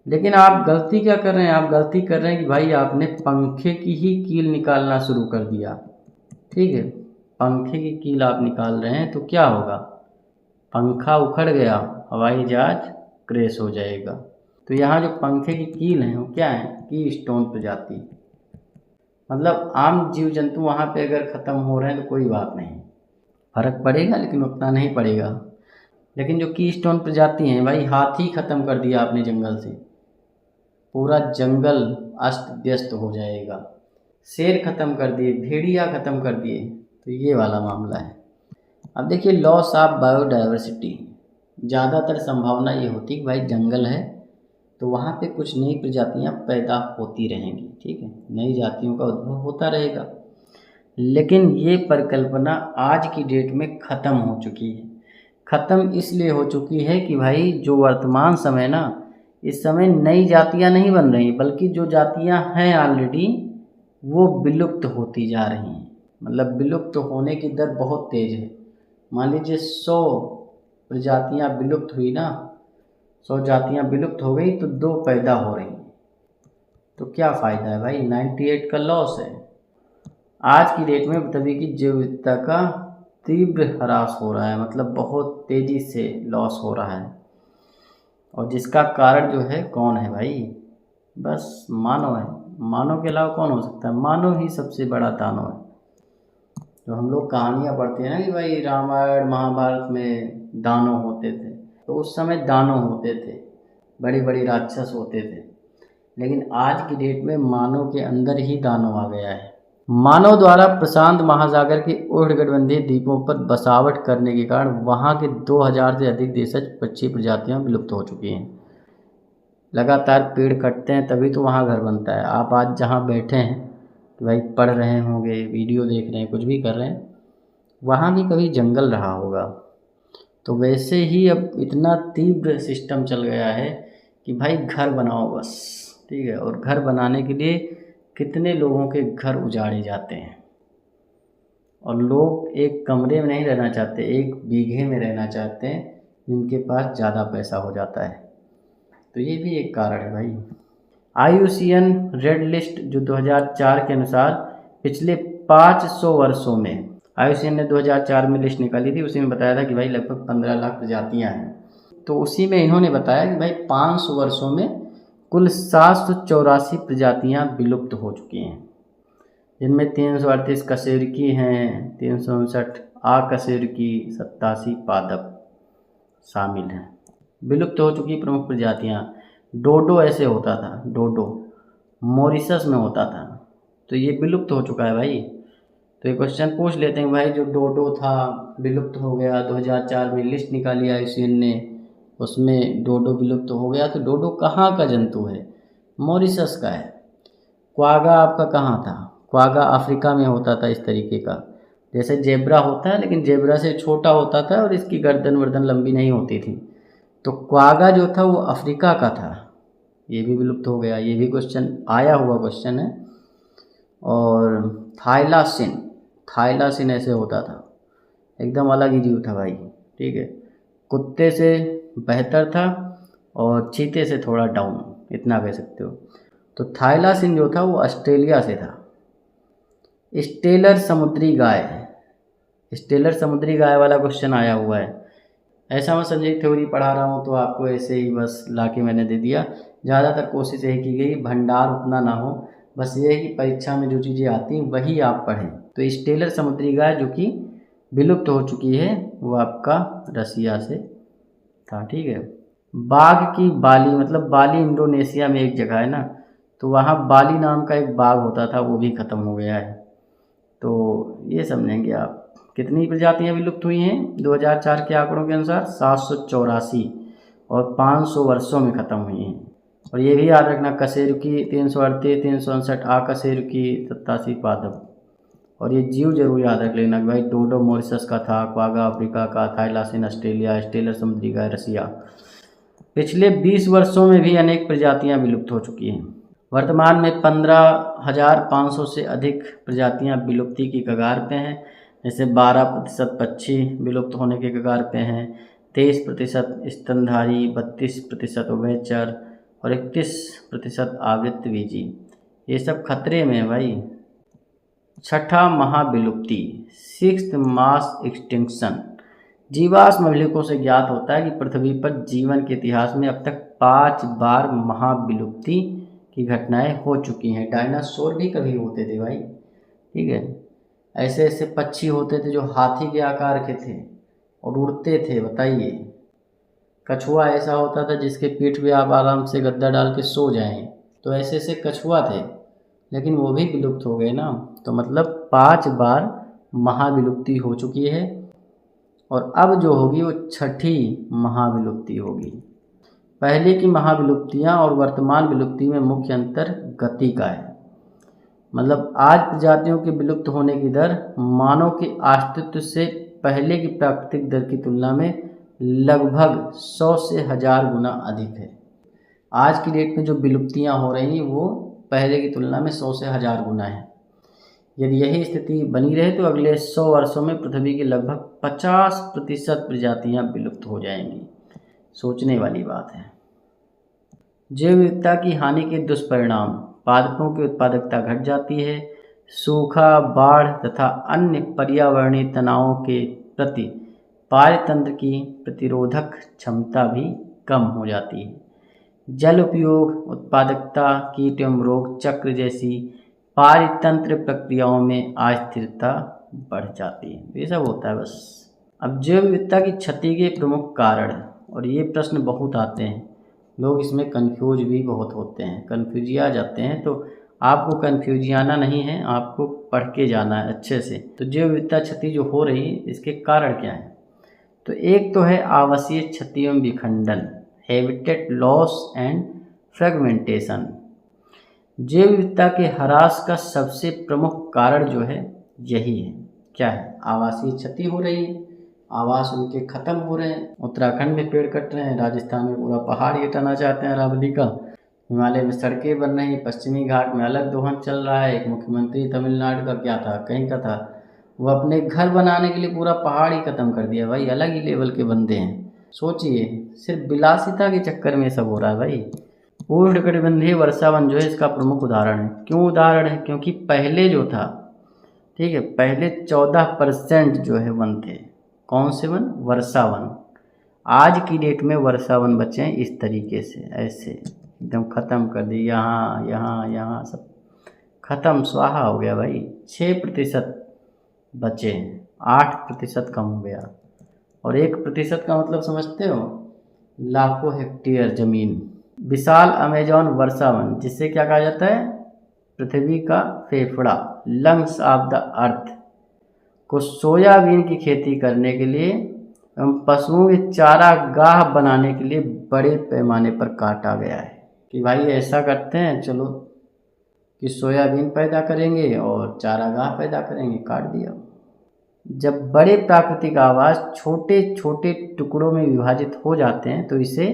लेकिन आप गलती क्या कर रहे हैं? आप गलती कर रहे हैं कि भाई आपने पंखे की ही कील निकालना शुरू कर दिया। ठीक है, पंखे की कील आप निकाल रहे हैं तो क्या होगा? पंखा उखड़ गया, हवाई जहाज क्रैश हो जाएगा। तो यहाँ जो पंखे की कील हैं वो क्या है? की स्टोन प्रजाति, मतलब आम जीव जंतु वहाँ पे अगर ख़त्म हो रहे हैं तो कोई बात नहीं, फ़र्क पड़ेगा लेकिन उतना नहीं पड़ेगा। लेकिन जो की स्टोन प्रजाति हैं, भाई हाथी ख़त्म कर दिया आपने जंगल से, पूरा जंगल अस्त व्यस्त हो जाएगा। शेर ख़त्म कर दिए, भेड़िया ख़त्म कर दिए, तो ये वाला मामला है। अब देखिए लॉस ऑफ बायोडाइवर्सिटी, ज़्यादातर संभावना ये होती है कि भाई जंगल है तो वहाँ पे कुछ नई प्रजातियाँ पैदा होती रहेंगी, ठीक है, नई जातियों का उद्भव होता रहेगा। लेकिन ये परिकल्पना आज की डेट में ख़त्म हो चुकी है। ख़त्म इसलिए हो चुकी है कि भाई जो वर्तमान समय ना, इस समय नई जातियाँ नहीं बन रही, बल्कि जो जातियाँ हैं ऑलरेडी वो विलुप्त होती जा रही हैं। मतलब विलुप्त होने की दर बहुत तेज़ है। मान लीजिए 100 प्रजातियाँ विलुप्त हुई ना, 100 जातियाँ विलुप्त हो गई तो 2 पैदा हो रही, तो क्या फ़ायदा है भाई? 98 का लॉस है। आज की डेट में तभी की जैव विविधता का तीव्र ह्रास हो रहा है, मतलब बहुत तेज़ी से लॉस हो रहा है। और जिसका कारण जो है कौन है भाई? बस मानव है। मानव के अलावा कौन हो सकता है? मानव ही सबसे बड़ा दानव है। तो हम लोग कहानियाँ पढ़ते हैं ना कि भाई रामायण महाभारत में दानव होते थे, तो उस समय दानव होते थे, बड़े बड़े राक्षस होते थे। लेकिन आज की डेट में मानव के अंदर ही दानव आ गया है। मानव द्वारा प्रशांत महासागर के उष्णकटिबंधीय द्वीपों पर बसावट करने के कारण वहाँ के 2000 से अधिक देशज पक्षी प्रजातियाँ विलुप्त हो चुकी हैं। लगातार पेड़ कटते हैं तभी तो वहाँ घर बनता है। आप आज जहाँ बैठे हैं तो भाई पढ़ रहे होंगे, वीडियो देख रहे हैं, कुछ भी कर रहे हैं, वहाँ भी कभी जंगल रहा होगा। तो वैसे ही अब इतना तीव्र सिस्टम चल गया है कि भाई घर बनाओ बस, ठीक है। और घर बनाने के लिए कितने लोगों के घर उजाड़े जाते हैं, और लोग एक कमरे में नहीं रहना चाहते, एक बीघे में रहना चाहते हैं, जिनके पास ज़्यादा पैसा हो जाता है। तो ये भी एक कारण है भाई। IUCN रेड लिस्ट जो 2004 के अनुसार पिछले 500 वर्षों में, IUCN ने 2004 में लिस्ट निकाली थी, उसी में बताया था कि भाई लगभग 15 लाख प्रजातियां हैं। तो उसी में इन्होंने बताया कि भाई 500 वर्षों में कुल 784 प्रजातियां विलुप्त हो चुकी हैं, जिनमें 338 कशेरुकी हैं, 359 आकशेरुकी, 87 पादप शामिल हैं। विलुप्त हो चुकी प्रमुख प्रजातियां, डोडो ऐसे होता था, डोडो मॉरिशस में होता था, तो ये विलुप्त हो चुका है भाई। तो ये क्वेश्चन पूछ लेते हैं भाई, जो डोडो था विलुप्त हो गया, 2004 में लिस्ट निकाली IUCN ने, उसमें डोडो विलुप्त हो गया। तो डोडो कहाँ का जंतु है? मॉरिशस का है। क्वागा आपका कहाँ था? क्वागा अफ्रीका में होता था इस तरीके का, जैसे जेब्रा होता है लेकिन जेब्रा से छोटा होता था और इसकी गर्दन वर्दन लंबी नहीं होती थी। तो क्वागा जो था वो अफ्रीका का था, ये भी विलुप्त हो गया। ये भी क्वेश्चन आया हुआ क्वेश्चन है। और थाइलासिन, थाइलासिन ऐसे होता था, एकदम अलग ही जीव था भाई, ठीक है। कुत्ते से बेहतर था और चीते से थोड़ा डाउन, इतना कह सकते हो। तो थाइलासिन जो था वो ऑस्ट्रेलिया से था। स्टेलर समुद्री गाय, स्टेलर समुद्री गाय वाला क्वेश्चन आया हुआ है। ऐसा मैं संजय थ्योरी पढ़ा रहा हूँ तो आपको ऐसे ही बस लाके मैंने दे दिया। ज़्यादातर कोशिश यही की गई भंडार उतना ना हो, बस ये है कि परीक्षा में जो चीज़ें आती हैं वही आप पढ़ें। तो स्टेलर समुद्री गाय जो कि विलुप्त हो चुकी है वो आपका रसिया से था, ठीक है। बाघ की बाली, मतलब बाली इंडोनेशिया में एक जगह है ना, तो वहाँ बाली नाम का एक बाघ होता था, वो भी ख़त्म हो गया है। तो ये समझेंगे आप। कितनी प्रजातियां विलुप्त हुई हैं 2004 के आंकड़ों के अनुसार? 784, और 500 वर्षों में ख़त्म हुई हैं। और ये भी याद रखना, कशेरुकी 338, 359 आकशेरुकी, 87 पादप। और ये जीव जरूर याद रख लेना कि भाई डोडो मॉरिशस का था, क्वागा अफ्रीका का, थाइलासिन ऑस्ट्रेलिया, स्टेलर समुद्री गाय रसिया। पिछले 20 वर्षों में भी अनेक प्रजातियां विलुप्त हो चुकी हैं। वर्तमान में 15,500 से अधिक प्रजातियां विलुप्ति की कगार पे हैं। जैसे 12% पक्षी विलुप्त होने के कगार पे हैं, 23% स्तनधारी, 32% उभयचर और 31% आवृत्तबीजी। ये सब खतरे में है भाई। छठा महाविलुप्ति, 6th मास एक्सटिंक्शन। जीवाश्म अभिलेखों से ज्ञात होता है कि पृथ्वी पर जीवन के इतिहास में अब तक 5 बार महाविलुप्ति की घटनाएं हो चुकी हैं। डायनासोर भी कभी होते थे भाई, ठीक है। ऐसे ऐसे पक्षी होते थे जो हाथी के आकार के थे और उड़ते थे, बताइए। कछुआ ऐसा होता था जिसके पीठ पे आप आराम से गद्दा डाल के सो जाएं, तो ऐसे ऐसे कछुआ थे, लेकिन वो भी विलुप्त हो गए ना। तो मतलब 5 बार महाविलुप्ति हो चुकी है, और अब जो होगी वो छठी महाविलुप्ति होगी। पहले की महाविलुप्तियां और वर्तमान विलुप्ति में मुख्य अंतर गति का है। मतलब आज प्रजातियों के विलुप्त होने की दर मानव के अस्तित्व से पहले की प्राकृतिक दर की तुलना में लगभग 100 से 1000 गुना अधिक है। आज की डेट में जो विलुप्तियां हो रही हैं वो पहले की तुलना में 100 से 1000 गुना है। यदि यही स्थिति बनी रहे तो अगले 100 वर्षों में पृथ्वी की लगभग 50% प्रजातियां विलुप्त हो जाएंगी। सोचने वाली बात है। जैव विविधता की हानि के दुष्परिणाम, पादपों की उत्पादकता घट जाती है, सूखा, बाढ़ तथा अन्य पर्यावरणीय तनावों के प्रति पारतंत्र की प्रतिरोधक क्षमता भी कम हो जाती है। जल उपयोग, उत्पादकता, कीट एवं रोग चक्र जैसी पारतंत्र प्रक्रियाओं में अस्थिरता बढ़ जाती है। ये सब होता है बस। अब जैव विविधता की क्षति के प्रमुख कारण, और ये प्रश्न बहुत आते हैं, लोग इसमें कंफ्यूज भी बहुत होते हैं, कन्फ्यूजिया जाते हैं। तो आपको कन्फ्यूजियाना नहीं है, आपको पढ़ के जाना है अच्छे से। तो जैव विविधता क्षति जो हो रही है इसके कारण क्या है? तो एक तो है आवासीय क्षति एवं विखंडन, हैबिटेट लॉस एंड फ्रेगमेंटेशन। जैव विविधता के ह्रास का सबसे प्रमुख कारण जो है यही है क्या है, आवासीय क्षति हो रही है, आवास उनके ख़त्म हो रहे हैं। उत्तराखंड में पेड़ कट रहे हैं, राजस्थान में पूरा पहाड़ ही हटाना चाहते हैं अरावली का, हिमालय में सड़कें बन रही, पश्चिमी घाट में अलग दोहन चल रहा है। एक मुख्यमंत्री तमिलनाडु का क्या था, कहीं का था, वो अपने घर बनाने के लिए पूरा पहाड़ ही ख़त्म कर दिया भाई। अलग ही लेवल के बंदे हैं। सोचिए, सिर्फ विलासिता के चक्कर में सब हो रहा है भाई। उष्णकटिबंधीय वर्षा वन जो है इसका प्रमुख उदाहरण है। क्यों उदाहरण है? क्योंकि पहले जो था, ठीक है, पहले 14% जो है वन थे। कौन से वन? वर्षा वन। आज की डेट में वर्षा वन बचे हैं इस तरीके से, ऐसे एकदम ख़त्म कर दी, यहाँ यहाँ यहाँ सब ख़त्म, स्वाहा हो गया भाई। 6% बचे हैं, 8% कम हो गया। और 1% का मतलब समझते हो? लाखों हेक्टेयर ज़मीन। विशाल अमेजॉन वर्षा वन, जिससे क्या कहा जाता है? पृथ्वी का फेफड़ा, लंग्स ऑफ द अर्थ, को सोयाबीन की खेती करने के लिए एवं पशुओं के चारागाह बनाने के लिए बड़े पैमाने पर काटा गया है। कि भाई ऐसा करते हैं, चलो कि सोयाबीन पैदा करेंगे और चारागाह पैदा करेंगे, काट दिया। जब बड़े प्राकृतिक आवास छोटे छोटे टुकड़ों में विभाजित हो जाते हैं तो इसे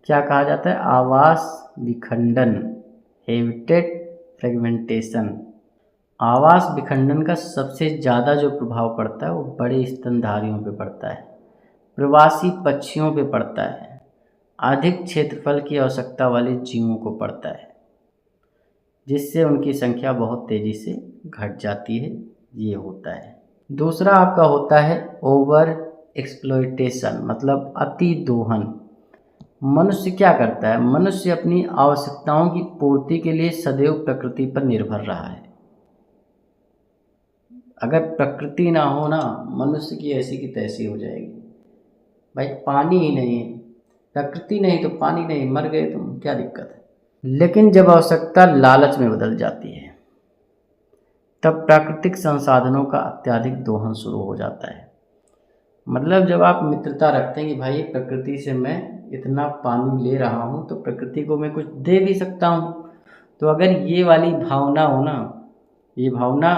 क्या कहा जाता है? आवास विखंडन, हैबिटेट फ्रेगमेंटेशन। आवास विखंडन का सबसे ज़्यादा जो प्रभाव पड़ता है वो बड़े स्तनधारियों पे पड़ता है, प्रवासी पक्षियों पे पड़ता है, अधिक क्षेत्रफल की आवश्यकता वाले जीवों को पड़ता है, जिससे उनकी संख्या बहुत तेज़ी से घट जाती है। ये होता है। दूसरा आपका होता है ओवर एक्सप्लॉयटेशन, मतलब अति दोहन। मनुष्य क्या करता है? मनुष्य अपनी आवश्यकताओं की पूर्ति के लिए सदैव प्रकृति पर निर्भर रहा है। अगर प्रकृति ना हो ना, मनुष्य की ऐसी की तैसी हो जाएगी भाई। पानी ही नहीं है, प्रकृति नहीं तो पानी नहीं, मर गए तुम, क्या दिक्कत है? लेकिन जब आवश्यकता लालच में बदल जाती है तब प्राकृतिक संसाधनों का अत्यधिक दोहन शुरू हो जाता है। मतलब जब आप मित्रता रखते हैं कि भाई प्रकृति से मैं इतना पानी ले रहा हूँ तो प्रकृति को मैं कुछ दे भी सकता हूँ, तो अगर ये वाली भावना हो ना, ये भावना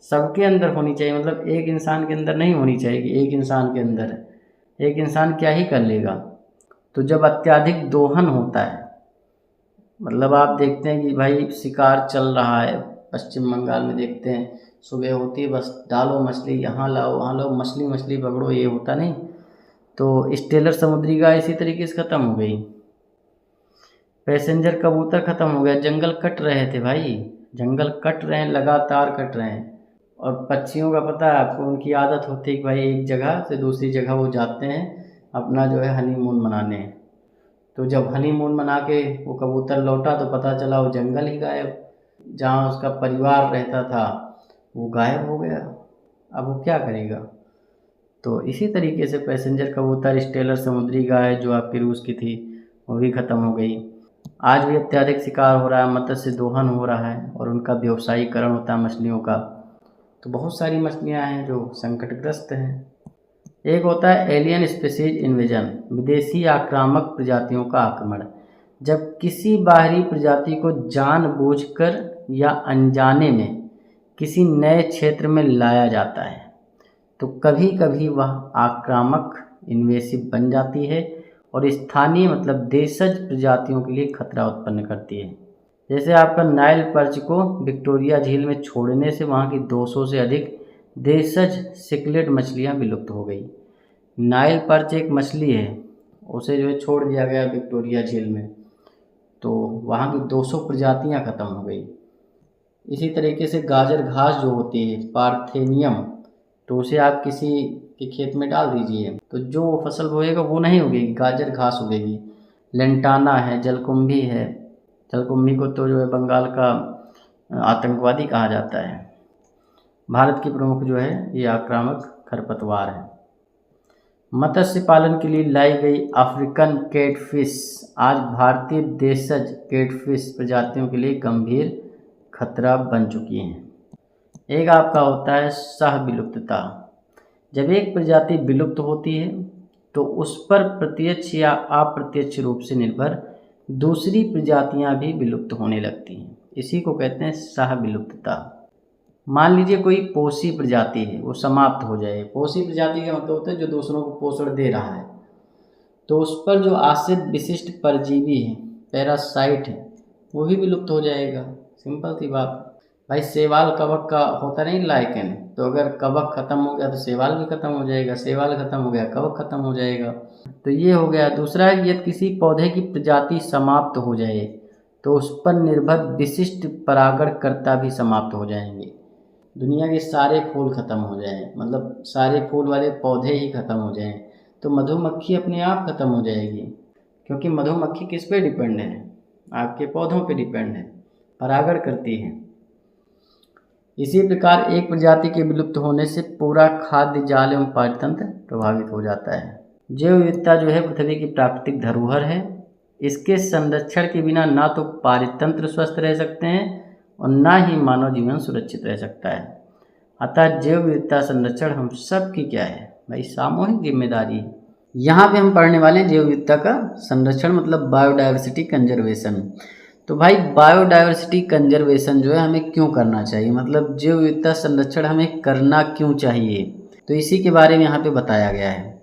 सबके अंदर होनी चाहिए। मतलब एक इंसान के अंदर नहीं होनी चाहिए कि एक इंसान के अंदर है, एक इंसान क्या ही कर लेगा। तो जब अत्यधिक दोहन होता है, मतलब आप देखते हैं कि भाई शिकार चल रहा है, पश्चिम बंगाल में देखते हैं सुबह होती है बस डालो मछली, यहाँ लाओ वहाँ लाओ, मछली मछली पकड़ो, ये होता नहीं। तो स्टेलर समुद्री गाय इसी तरीके से ख़त्म हो गई, पैसेंजर कबूतर ख़त्म हो गया। जंगल कट रहे थे भाई, जंगल कट रहे हैं, लगातार कट रहे हैं। और पक्षियों का पता है आपको, उनकी आदत होती है कि भाई एक जगह से दूसरी जगह वो जाते हैं अपना जो है हनीमून मनाने। तो जब हनीमून मना के वो कबूतर लौटा तो पता चला वो जंगल ही गायब, जहाँ उसका परिवार रहता था वो गायब हो गया। अब वो क्या करेगा? तो इसी तरीके से पैसेंजर कबूतर, स्टेलर समुद्री गाय जो आपकी रूस की थी वो भी ख़त्म हो गई। आज भी अत्यधिक शिकार हो रहा है, मत्स्य दोहन हो रहा है और उनका व्यवसायीकरण होता है मछलियों का। तो बहुत सारी मछलियाँ हैं जो संकटग्रस्त हैं। एक होता है एलियन स्पीशीज इन्वेजन, विदेशी आक्रामक प्रजातियों का आक्रमण। जब किसी बाहरी प्रजाति को जानबूझकर या अनजाने में किसी नए क्षेत्र में लाया जाता है तो कभी कभी वह आक्रामक इन्वेसिव बन जाती है और स्थानीय मतलब देशज प्रजातियों के लिए खतरा उत्पन्न करती है। जैसे आपका नाइल पर्च को विक्टोरिया झील में छोड़ने से वहाँ की 200 से अधिक देशज सिकलेट मछलियाँ विलुप्त हो गई। नाइल पर्च एक मछली है, उसे जो है छोड़ दिया गया विक्टोरिया झील में, तो वहाँ की 200 प्रजातियाँ ख़त्म हो गई। इसी तरीके से गाजर घास जो होती है पार्थेनियम, तो उसे आप किसी के खेत में डाल दीजिए तो जो फसल बोएगा वो नहीं उगेगी, गाजर घास उगेगी। लेंटाना है, जलकुंभी है, जलकुंभी को तो जो है बंगाल का आतंकवादी कहा जाता है। भारत की प्रमुख जो है ये आक्रामक खरपतवार है। मत्स्य पालन के लिए लाई गई अफ्रीकन कैटफिश आज भारतीय देशज कैटफिश प्रजातियों के लिए गंभीर खतरा बन चुकी हैं। एक आपका होता है सह विलुप्तता। जब एक प्रजाति विलुप्त होती है तो उस पर प्रत्यक्ष या अप्रत्यक्ष रूप से निर्भर दूसरी प्रजातियां भी विलुप्त होने लगती हैं। इसी को कहते हैं सह विलुप्तता। मान लीजिए कोई पोषी प्रजाति है, वो समाप्त हो जाए। पोषी प्रजाति का मतलब होता है जो दूसरों को पोषण दे रहा है, तो उस पर जो आश्रित विशिष्ट परजीवी है, पैरासाइट है, वो भी विलुप्त हो जाएगा। सिंपल सी बात भाई। शैवाल कवक का होता नहीं लाइकेन, तो अगर कवक खत्म हो गया तो शैवाल भी खत्म हो जाएगा, शैवाल खत्म हो गया कवक खत्म हो जाएगा। तो ये हो गया। दूसरा है यदि किसी पौधे की प्रजाति समाप्त हो जाए तो उस पर निर्भर विशिष्ट परागणकर्ता भी समाप्त हो जाएंगे। दुनिया के सारे फूल खत्म हो जाएं, मतलब सारे फूल वाले पौधे ही खत्म हो जाएं, तो मधुमक्खी अपने आप खत्म हो जाएगी, क्योंकि मधुमक्खी किस पे डिपेंड है? आपके पौधों पे डिपेंड है, परागण करती है। इसी प्रकार एक प्रजाति के विलुप्त होने से पूरा खाद्य जाल एवं पारितंत्र प्रभावित हो जाता है। जैव विविधता जो है पृथ्वी की प्राकृतिक धरोहर है। इसके संरक्षण के बिना ना तो पारितंत्र स्वस्थ रह सकते हैं और ना ही मानव जीवन सुरक्षित रह सकता है। अतः जैव विविधता संरक्षण हम सब की क्या है भाई, सामूहिक जिम्मेदारी है। यहाँ पे हम पढ़ने वाले हैं जैव विविधता का संरक्षण मतलब बायोडाइवर्सिटी कंजर्वेशन। तो भाई बायोडाइवर्सिटी कंजर्वेशन जो है हमें क्यों करना चाहिए, मतलब जैव विविधता संरक्षण हमें करना क्यों चाहिए, तो इसी के बारे में यहाँ पे बताया गया है।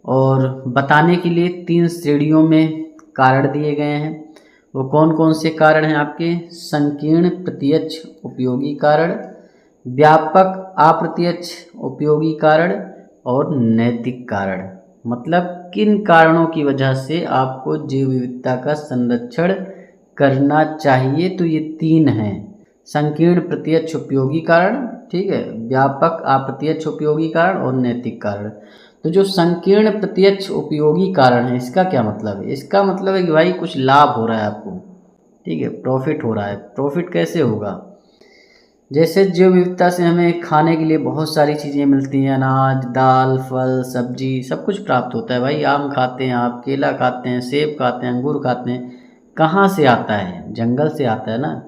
और बताने के लिए 3 श्रेणियों में कारण दिए गए हैं। वो कौन कौन से कारण हैं आपके? संकीर्ण प्रत्यक्ष उपयोगी कारण, व्यापक अप्रत्यक्ष उपयोगी कारण और नैतिक कारण। मतलब किन कारणों की वजह से आपको जैव विविधता का संरक्षण करना चाहिए, तो ये 3 हैं। संकीर्ण प्रत्यक्ष उपयोगी कारण, ठीक है, व्यापक अप्रत्यक्ष उपयोगी कारण और नैतिक कारण। तो जो संकीर्ण प्रत्यक्ष उपयोगी कारण है, इसका क्या मतलब है? इसका मतलब है कि भाई कुछ लाभ हो रहा है आपको, ठीक है, प्रॉफिट हो रहा है। प्रॉफिट कैसे होगा? जैसे जैव विविधता से हमें खाने के लिए बहुत सारी चीज़ें मिलती हैं, अनाज, दाल, फल, सब्जी, सब कुछ प्राप्त होता है भाई। आम खाते हैं आप, केला खाते हैं, सेब खाते हैं, अंगूर खाते हैं। कहाँ से आता है? जंगल से आता है ना।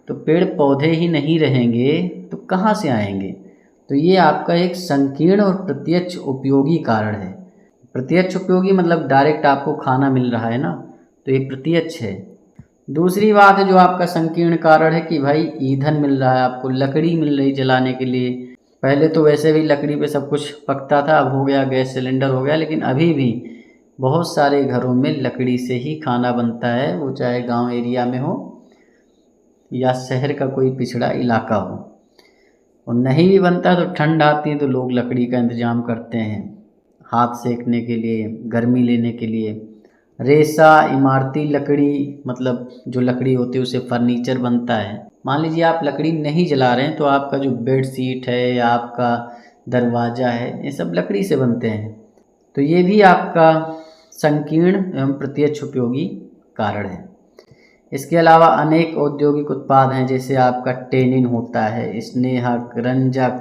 तो पेड़ पौधे ही नहीं रहेंगे तो कहाँ से आएंगे? तो ये आपका एक संकीर्ण और प्रत्यक्ष उपयोगी कारण है। प्रत्यक्ष उपयोगी मतलब डायरेक्ट आपको खाना मिल रहा है ना, तो ये प्रत्यक्ष है। दूसरी बात है जो आपका संकीर्ण कारण है कि भाई ईंधन मिल रहा है आपको, लकड़ी मिल रही जलाने के लिए। पहले तो वैसे भी लकड़ी पे सब कुछ पकता था, अब हो गया गैस सिलेंडर हो गया, लेकिन अभी भी बहुत सारे घरों में लकड़ी से ही खाना बनता है, वो चाहे गांव एरिया में हो या शहर का कोई पिछड़ा इलाका हो। और नहीं भी बनता है तो ठंड आती है तो लोग लकड़ी का इंतज़ाम करते हैं, हाथ सेकने के लिए, गर्मी लेने के लिए। रेशा, इमारती लकड़ी, मतलब जो लकड़ी होती है उससे फर्नीचर बनता है। मान लीजिए आप लकड़ी नहीं जला रहे हैं तो आपका जो बेड शीट है या आपका दरवाज़ा है, ये सब लकड़ी से बनते हैं। तो ये भी आपका संकीर्ण एवं प्रत्यक्ष उपयोगी कारण है। इसके अलावा अनेक औद्योगिक उत्पाद हैं, जैसे आपका टेनिन होता है, स्नेहक, रंजक,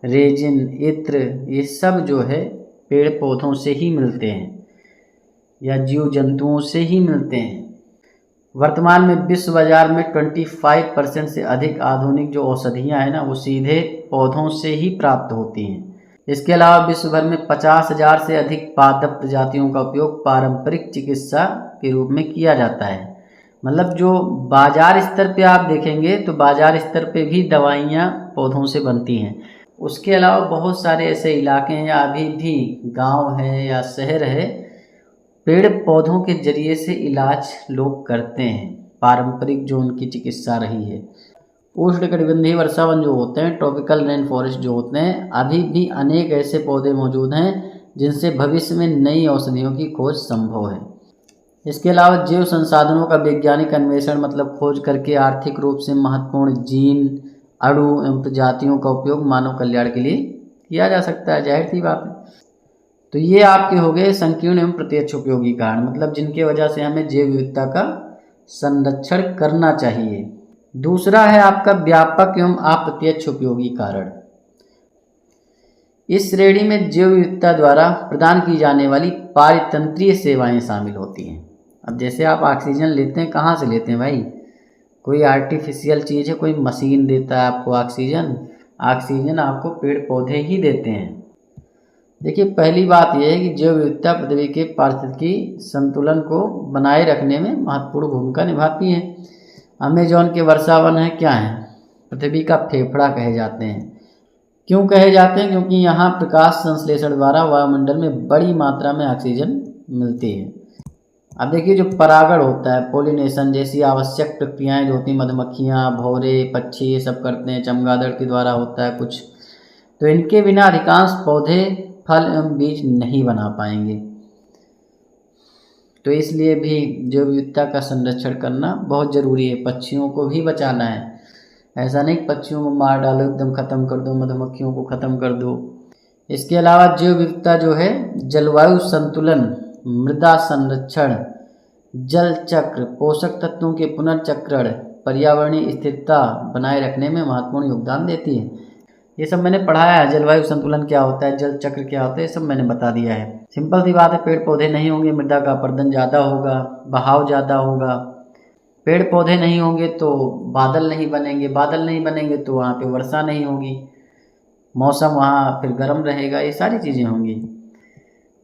रेजिन, इत्र, ये सब जो है पेड़ पौधों से ही मिलते हैं या जीव जंतुओं से ही मिलते हैं। वर्तमान में विश्व बाजार में 25% से अधिक आधुनिक जो औषधियाँ हैं ना, वो सीधे पौधों से ही प्राप्त होती हैं। इसके अलावा विश्व भर में 50,000 से अधिक पादप प्रजातियों का उपयोग पारंपरिक चिकित्सा के रूप में किया जाता है। मतलब जो बाजार स्तर पे आप देखेंगे तो बाजार स्तर पे भी दवाइयाँ पौधों से बनती हैं। उसके अलावा बहुत सारे ऐसे इलाके हैं या अभी भी गांव है या शहर है, पेड़ पौधों के जरिए से इलाज लोग करते हैं, पारंपरिक जो उनकी चिकित्सा रही है। उष्णकटिबंधीय वर्षावन जो होते हैं, ट्रॉपिकल रेन फॉरेस्ट जो होते हैं, अभी भी अनेक ऐसे पौधे मौजूद हैं जिनसे भविष्य में नई औषधियों की खोज संभव है। इसके अलावा जैव संसाधनों का वैज्ञानिक अन्वेषण मतलब खोज करके आर्थिक रूप से महत्वपूर्ण जीन, अणु एवं प्रजातियों का उपयोग मानव कल्याण के लिए किया जा सकता है, जाहिर सी बात है। तो ये आपके हो गए संकीर्ण एवं प्रत्यक्ष उपयोगी कारण, मतलब जिनके वजह से हमें जैव विविधता का संरक्षण करना चाहिए। दूसरा है आपका व्यापक एवं अप्रत्यक्ष उपयोगी कारण। इस श्रेणी में जैव विविधता द्वारा प्रदान की जाने वाली पारितंत्रीय सेवाएं शामिल होती हैं। अब जैसे आप ऑक्सीजन लेते हैं, कहाँ से लेते हैं भाई? कोई आर्टिफिशियल चीज़ है, कोई मशीन देता है आपको ऑक्सीजन? ऑक्सीजन आपको पेड़ पौधे ही देते हैं। देखिए, पहली बात यह है कि जैव विविधता पृथ्वी के पारिस्थितिकी संतुलन को बनाए रखने में महत्वपूर्ण भूमिका निभाती है। अमेजॉन के वर्षावन है क्या है? पृथ्वी का फेफड़ा कहे जाते हैं। क्यों कहे जाते हैं? क्योंकि यहाँ प्रकाश संश्लेषण द्वारा वायुमंडल में बड़ी मात्रा में ऑक्सीजन मिलती है। अब देखिए, जो परागण होता है, पोलिनेशन जैसी आवश्यक प्रक्रियाएं जो होती हैं, मधुमक्खियाँ, भौरे, पक्षी ये सब करते हैं, चमगादड़ के द्वारा होता है कुछ, तो इनके बिना अधिकांश पौधे फल एवं बीज नहीं बना पाएंगे। तो इसलिए भी जैव विविधता का संरक्षण करना बहुत ज़रूरी है। पक्षियों को भी बचाना है, ऐसा नहीं पक्षियों को मार डालो, एकदम ख़त्म कर दो, मधुमक्खियों को ख़त्म कर दो। इसके अलावा जैव विविधता जो है जलवायु संतुलन, मृदा संरक्षण, जल चक्र, पोषक तत्वों के पुनर्चक्रण, पर्यावरणीय स्थिरता बनाए रखने में महत्वपूर्ण योगदान देती है। ये सब मैंने पढ़ाया है। जलवायु संतुलन क्या होता है, जल चक्र क्या होता है, ये सब मैंने बता दिया है। सिंपल सी बात है, पेड़ पौधे नहीं होंगे, मृदा का अपरदन ज़्यादा होगा, बहाव ज़्यादा होगा। पेड़ पौधे नहीं होंगे तो बादल नहीं बनेंगे, बादल नहीं बनेंगे तो वहाँ पे वर्षा नहीं होगी, मौसम वहाँ फिर गर्म रहेगा, ये सारी चीज़ें होंगी।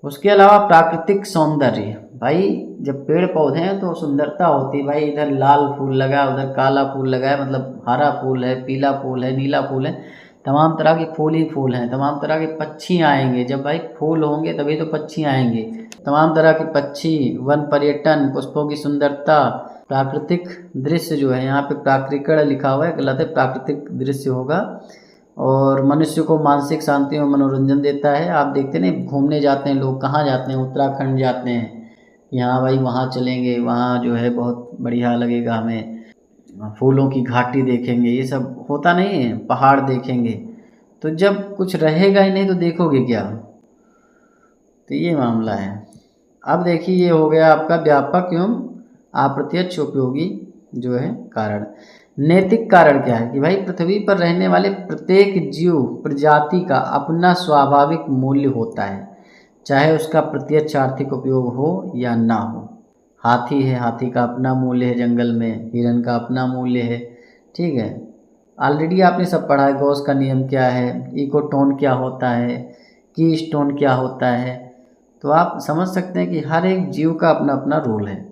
उसके अलावा प्राकृतिक सौंदर्य, भाई जब पेड़ पौधे हैं तो सुंदरता होती है। भाई इधर लाल फूल लगा है, उधर काला फूल लगा है, मतलब हरा फूल है, पीला फूल है, नीला फूल है, तमाम तरह के फूल ही फूल हैं। तमाम तरह के पक्षी आएंगे, जब भाई फूल होंगे तभी तो पक्षी आएंगे। तमाम तरह के पक्षी, वन पर्यटन, पुष्पों की सुंदरता, प्राकृतिक दृश्य जो है, यहाँ पे प्राकृतिक लिखा हुआ है, गलत है, प्राकृतिक दृश्य होगा। और मनुष्य को मानसिक शांति और मनोरंजन देता है। आप देखते नहीं, घूमने जाते हैं लोग, कहाँ जाते हैं, उत्तराखंड जाते हैं, यहाँ भाई वहाँ चलेंगे, वहाँ जो है बहुत बढ़िया लगेगा हमें, फूलों की घाटी देखेंगे, ये सब होता नहीं है, पहाड़ देखेंगे। तो जब कुछ रहेगा ही नहीं तो देखोगे क्या? तो ये मामला है। अब देखिए, ये हो गया आपका व्यापक एवं अप्रत्यक्ष उपयोगी जो है कारण। नैतिक कारण क्या है कि भाई पृथ्वी पर रहने वाले प्रत्येक जीव प्रजाति का अपना स्वाभाविक मूल्य होता है, चाहे उसका प्रत्यक्ष आर्थिक उपयोग हो या ना हो। हाथी है, हाथी का अपना मूल्य है जंगल में, हिरन का अपना मूल्य है, ठीक है। ऑलरेडी आपने सब पढ़ा है, गॉस का नियम क्या है, इकोटोन क्या होता है, की स्टोन क्या होता है। तो आप समझ सकते हैं कि हर एक जीव का अपना अपना रोल है।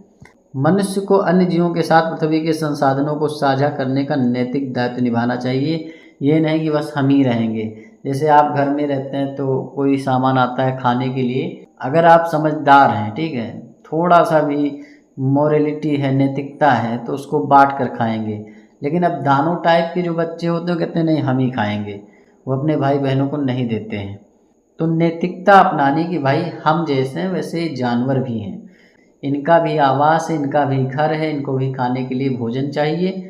मनुष्य को अन्य जीवों के साथ पृथ्वी के संसाधनों को साझा करने का नैतिक दायित्व निभाना चाहिए। ये नहीं कि बस हम ही रहेंगे। जैसे आप घर में रहते हैं तो कोई सामान आता है खाने के लिए, अगर आप समझदार हैं, ठीक है, थोड़ा सा भी मोरलिटी है, नैतिकता है, तो उसको बांट कर खाएंगे। लेकिन अब दानों टाइप के जो बच्चे होते हैं, कहते हैं नहीं हम ही खाएंगे, वो अपने भाई बहनों को नहीं देते हैं। तो नैतिकता अपनाने की, भाई हम जैसे हैं वैसे जानवर भी हैं, इनका भी आवास है, इनका भी घर है, इनको भी खाने के लिए भोजन चाहिए।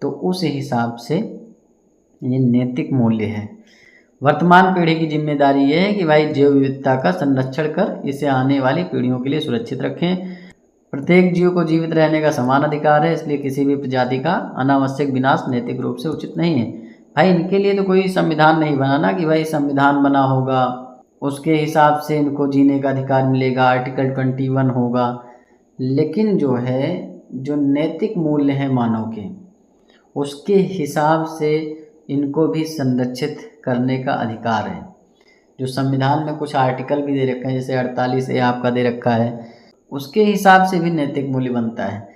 तो उस हिसाब से ये नैतिक मूल्य है। वर्तमान पीढ़ी की जिम्मेदारी ये है कि भाई जैव विविधता का संरक्षण कर इसे आने वाली पीढ़ियों के लिए सुरक्षित रखें। प्रत्येक जीव को जीवित रहने का समान अधिकार है, इसलिए किसी भी प्रजाति का अनावश्यक विनाश नैतिक रूप से उचित नहीं है। भाई इनके लिए तो कोई संविधान नहीं बनाना कि भाई संविधान बना होगा उसके हिसाब से इनको जीने का अधिकार मिलेगा, आर्टिकल 21 होगा। लेकिन जो है, जो नैतिक मूल्य हैं मानव के, उसके हिसाब से इनको भी संरक्षित करने का अधिकार है। जो संविधान में कुछ आर्टिकल भी दे रखे हैं, जैसे 48A आपका दे रखा है, उसके हिसाब से भी नैतिक मूल्य बनता है।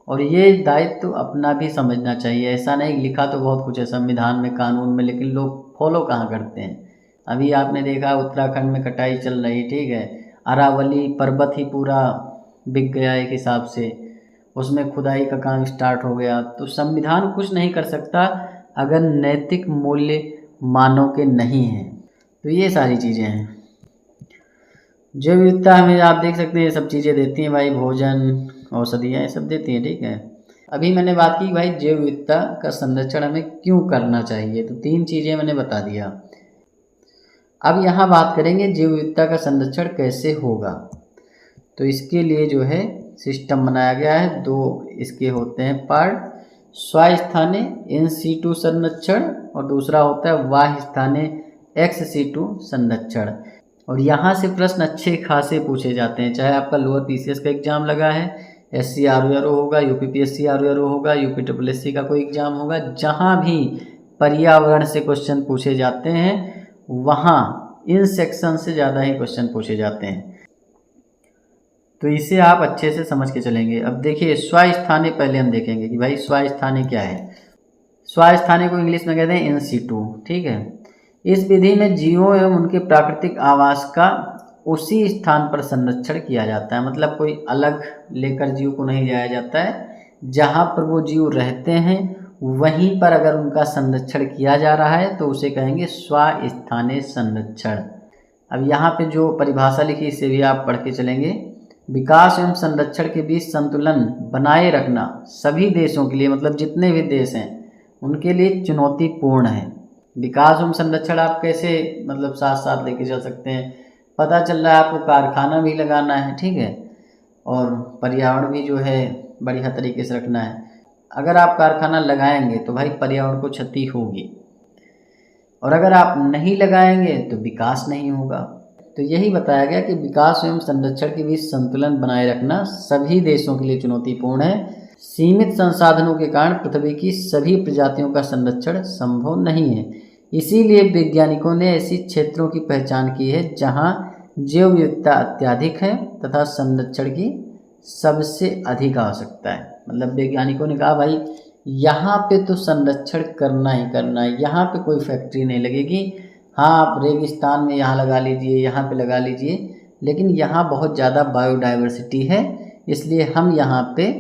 और ये दायित्व तो अपना भी समझना चाहिए। ऐसा नहीं, लिखा तो बहुत कुछ है संविधान में, कानून में, लेकिन लोग फॉलो कहाँ करते हैं। अभी आपने देखा उत्तराखंड में कटाई चल रही, ठीक है, अरावली पर्वत ही पूरा बिक गया एक हिसाब से, उसमें खुदाई का काम स्टार्ट हो गया। तो संविधान कुछ नहीं कर सकता अगर नैतिक मूल्य मानव के नहीं हैं। तो ये सारी चीज़ें हैं। जैव विविधता हमें आप देख सकते हैं ये सब चीज़ें देती हैं भाई, भोजन, औषधियाँ, ये सब देती हैं, ठीक है। अभी मैंने बात की भाई जैव विविधता का संरक्षण हमें क्यों करना चाहिए, तो 3 चीज़ें मैंने बता दिया। अब यहाँ बात करेंगे जैव विविधता का संरक्षण कैसे होगा। तो इसके लिए जो है सिस्टम बनाया गया है, 2 इसके होते हैं पार्ट, स्वास्थानीय इन सीटू संरक्षण और दूसरा होता है वाह्य स्थानीय एक्स सीटू संरक्षण। और यहाँ से प्रश्न अच्छे खासे पूछे जाते हैं, चाहे आपका लोअर पीसीएस का एग्जाम लगा है, SC RO होगा, UPPSC RO होगा, UPSSC का कोई एग्जाम होगा, जहाँ भी पर्यावरण से क्वेश्चन पूछे जाते हैं वहाँ इन सेक्शन से ज़्यादा ही क्वेश्चन पूछे जाते हैं। तो इसे आप अच्छे से समझ के चलेंगे। अब देखिए, स्वास्थानीय पहले हम देखेंगे कि भाई स्वास्थानीय क्या है। स्वास्थानी को इंग्लिश में कहते हैं इन सीटू, ठीक है। इस विधि में जीवों एवं उनके प्राकृतिक आवास का उसी स्थान पर संरक्षण किया जाता है, मतलब कोई अलग लेकर जीव को नहीं जाया जाता है, जहाँ पर वो जीव रहते हैं वहीं पर अगर उनका संरक्षण किया जा रहा है तो उसे कहेंगे स्वास्थानीय संरक्षण। अब यहाँ पे जो परिभाषा लिखी इसे भी आप पढ़ के चलेंगे। विकास एवं संरक्षण के बीच संतुलन बनाए रखना सभी देशों के लिए, मतलब जितने भी देश हैं उनके लिए चुनौतीपूर्ण है। विकास एवं संरक्षण आप कैसे मतलब साथ साथ लेके चल सकते हैं, पता चल रहा है आपको कारखाना भी लगाना है, ठीक है, और पर्यावरण भी जो है बढ़िया तरीके से रखना है। अगर आप कारखाना लगाएंगे तो भाई पर्यावरण को क्षति होगी, और अगर आप नहीं लगाएंगे तो विकास नहीं होगा। तो यही बताया गया कि विकास एवं संरक्षण के बीच संतुलन बनाए रखना सभी देशों के लिए चुनौतीपूर्ण है। सीमित संसाधनों के कारण पृथ्वी की सभी प्रजातियों का संरक्षण संभव नहीं है। इसीलिए वैज्ञानिकों ने ऐसी क्षेत्रों की पहचान की है जहां जैव विविधता अत्यधिक है तथा संरक्षण की सबसे अधिक आवश्यकता है। मतलब वैज्ञानिकों ने कहा भाई यहाँ पे तो संरक्षण करना ही करना है, यहाँ पे कोई फैक्ट्री नहीं लगेगी। हाँ, आप रेगिस्तान में यहाँ लगा लीजिए, यहाँ पे लगा लीजिए, लेकिन यहाँ बहुत ज़्यादा बायोडाइवर्सिटी है, इसलिए हम यहाँ पे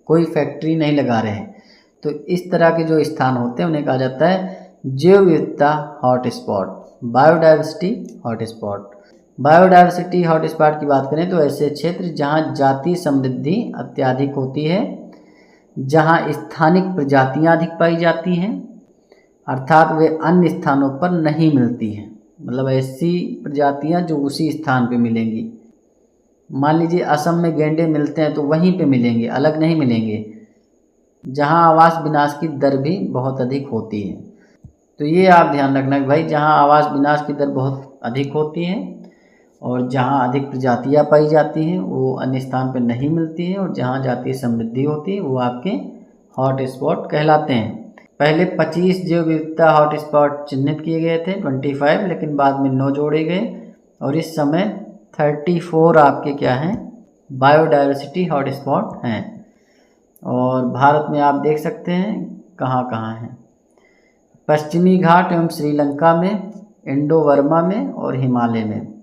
कोई फैक्ट्री नहीं लगा रहे हैं। तो इस तरह के जो स्थान होते हैं उन्हें कहा जाता है जैव विविधता hotspot, biodiversity hotspot. Biodiversity hotspot की बात करें तो ऐसे क्षेत्र जहाँ जातीय समृद्धि अत्यधिक होती है, जहाँ स्थानिक प्रजातियाँ अधिक पाई जाती हैं, अर्थात वे अन्य स्थानों पर नहीं मिलती हैं। मतलब ऐसी प्रजातियाँ जो उसी स्थान पे मिलेंगी। मान लीजिए असम में गेंडे मिलते हैं तो वहीं पे मिलेंगे, अलग नहीं मिलेंगे, जहाँ आवास विनाश की दर भी बहुत अधिक होती है। तो ये आप ध्यान रखना कि भाई जहाँ आवास विनाश की दर बहुत अधिक होती है और जहाँ अधिक प्रजातियाँ पाई जाती हैं वो अन्य स्थान पर नहीं मिलती है, और जहाँ जातीय समृद्धि होती है वो आपके हॉट स्पॉट कहलाते हैं। पहले 25 जैव विविधता हॉट स्पॉट चिन्हित किए गए थे, 25, लेकिन बाद में 9 जोड़े गए और इस समय 34 आपके क्या हैं, बायोडाइवर्सिटी हॉट स्पॉट हैं। और भारत में आप देख सकते हैं कहाँ कहाँ हैं, पश्चिमी घाट एवं श्रीलंका में, इंडो बर्मा में और हिमालय में।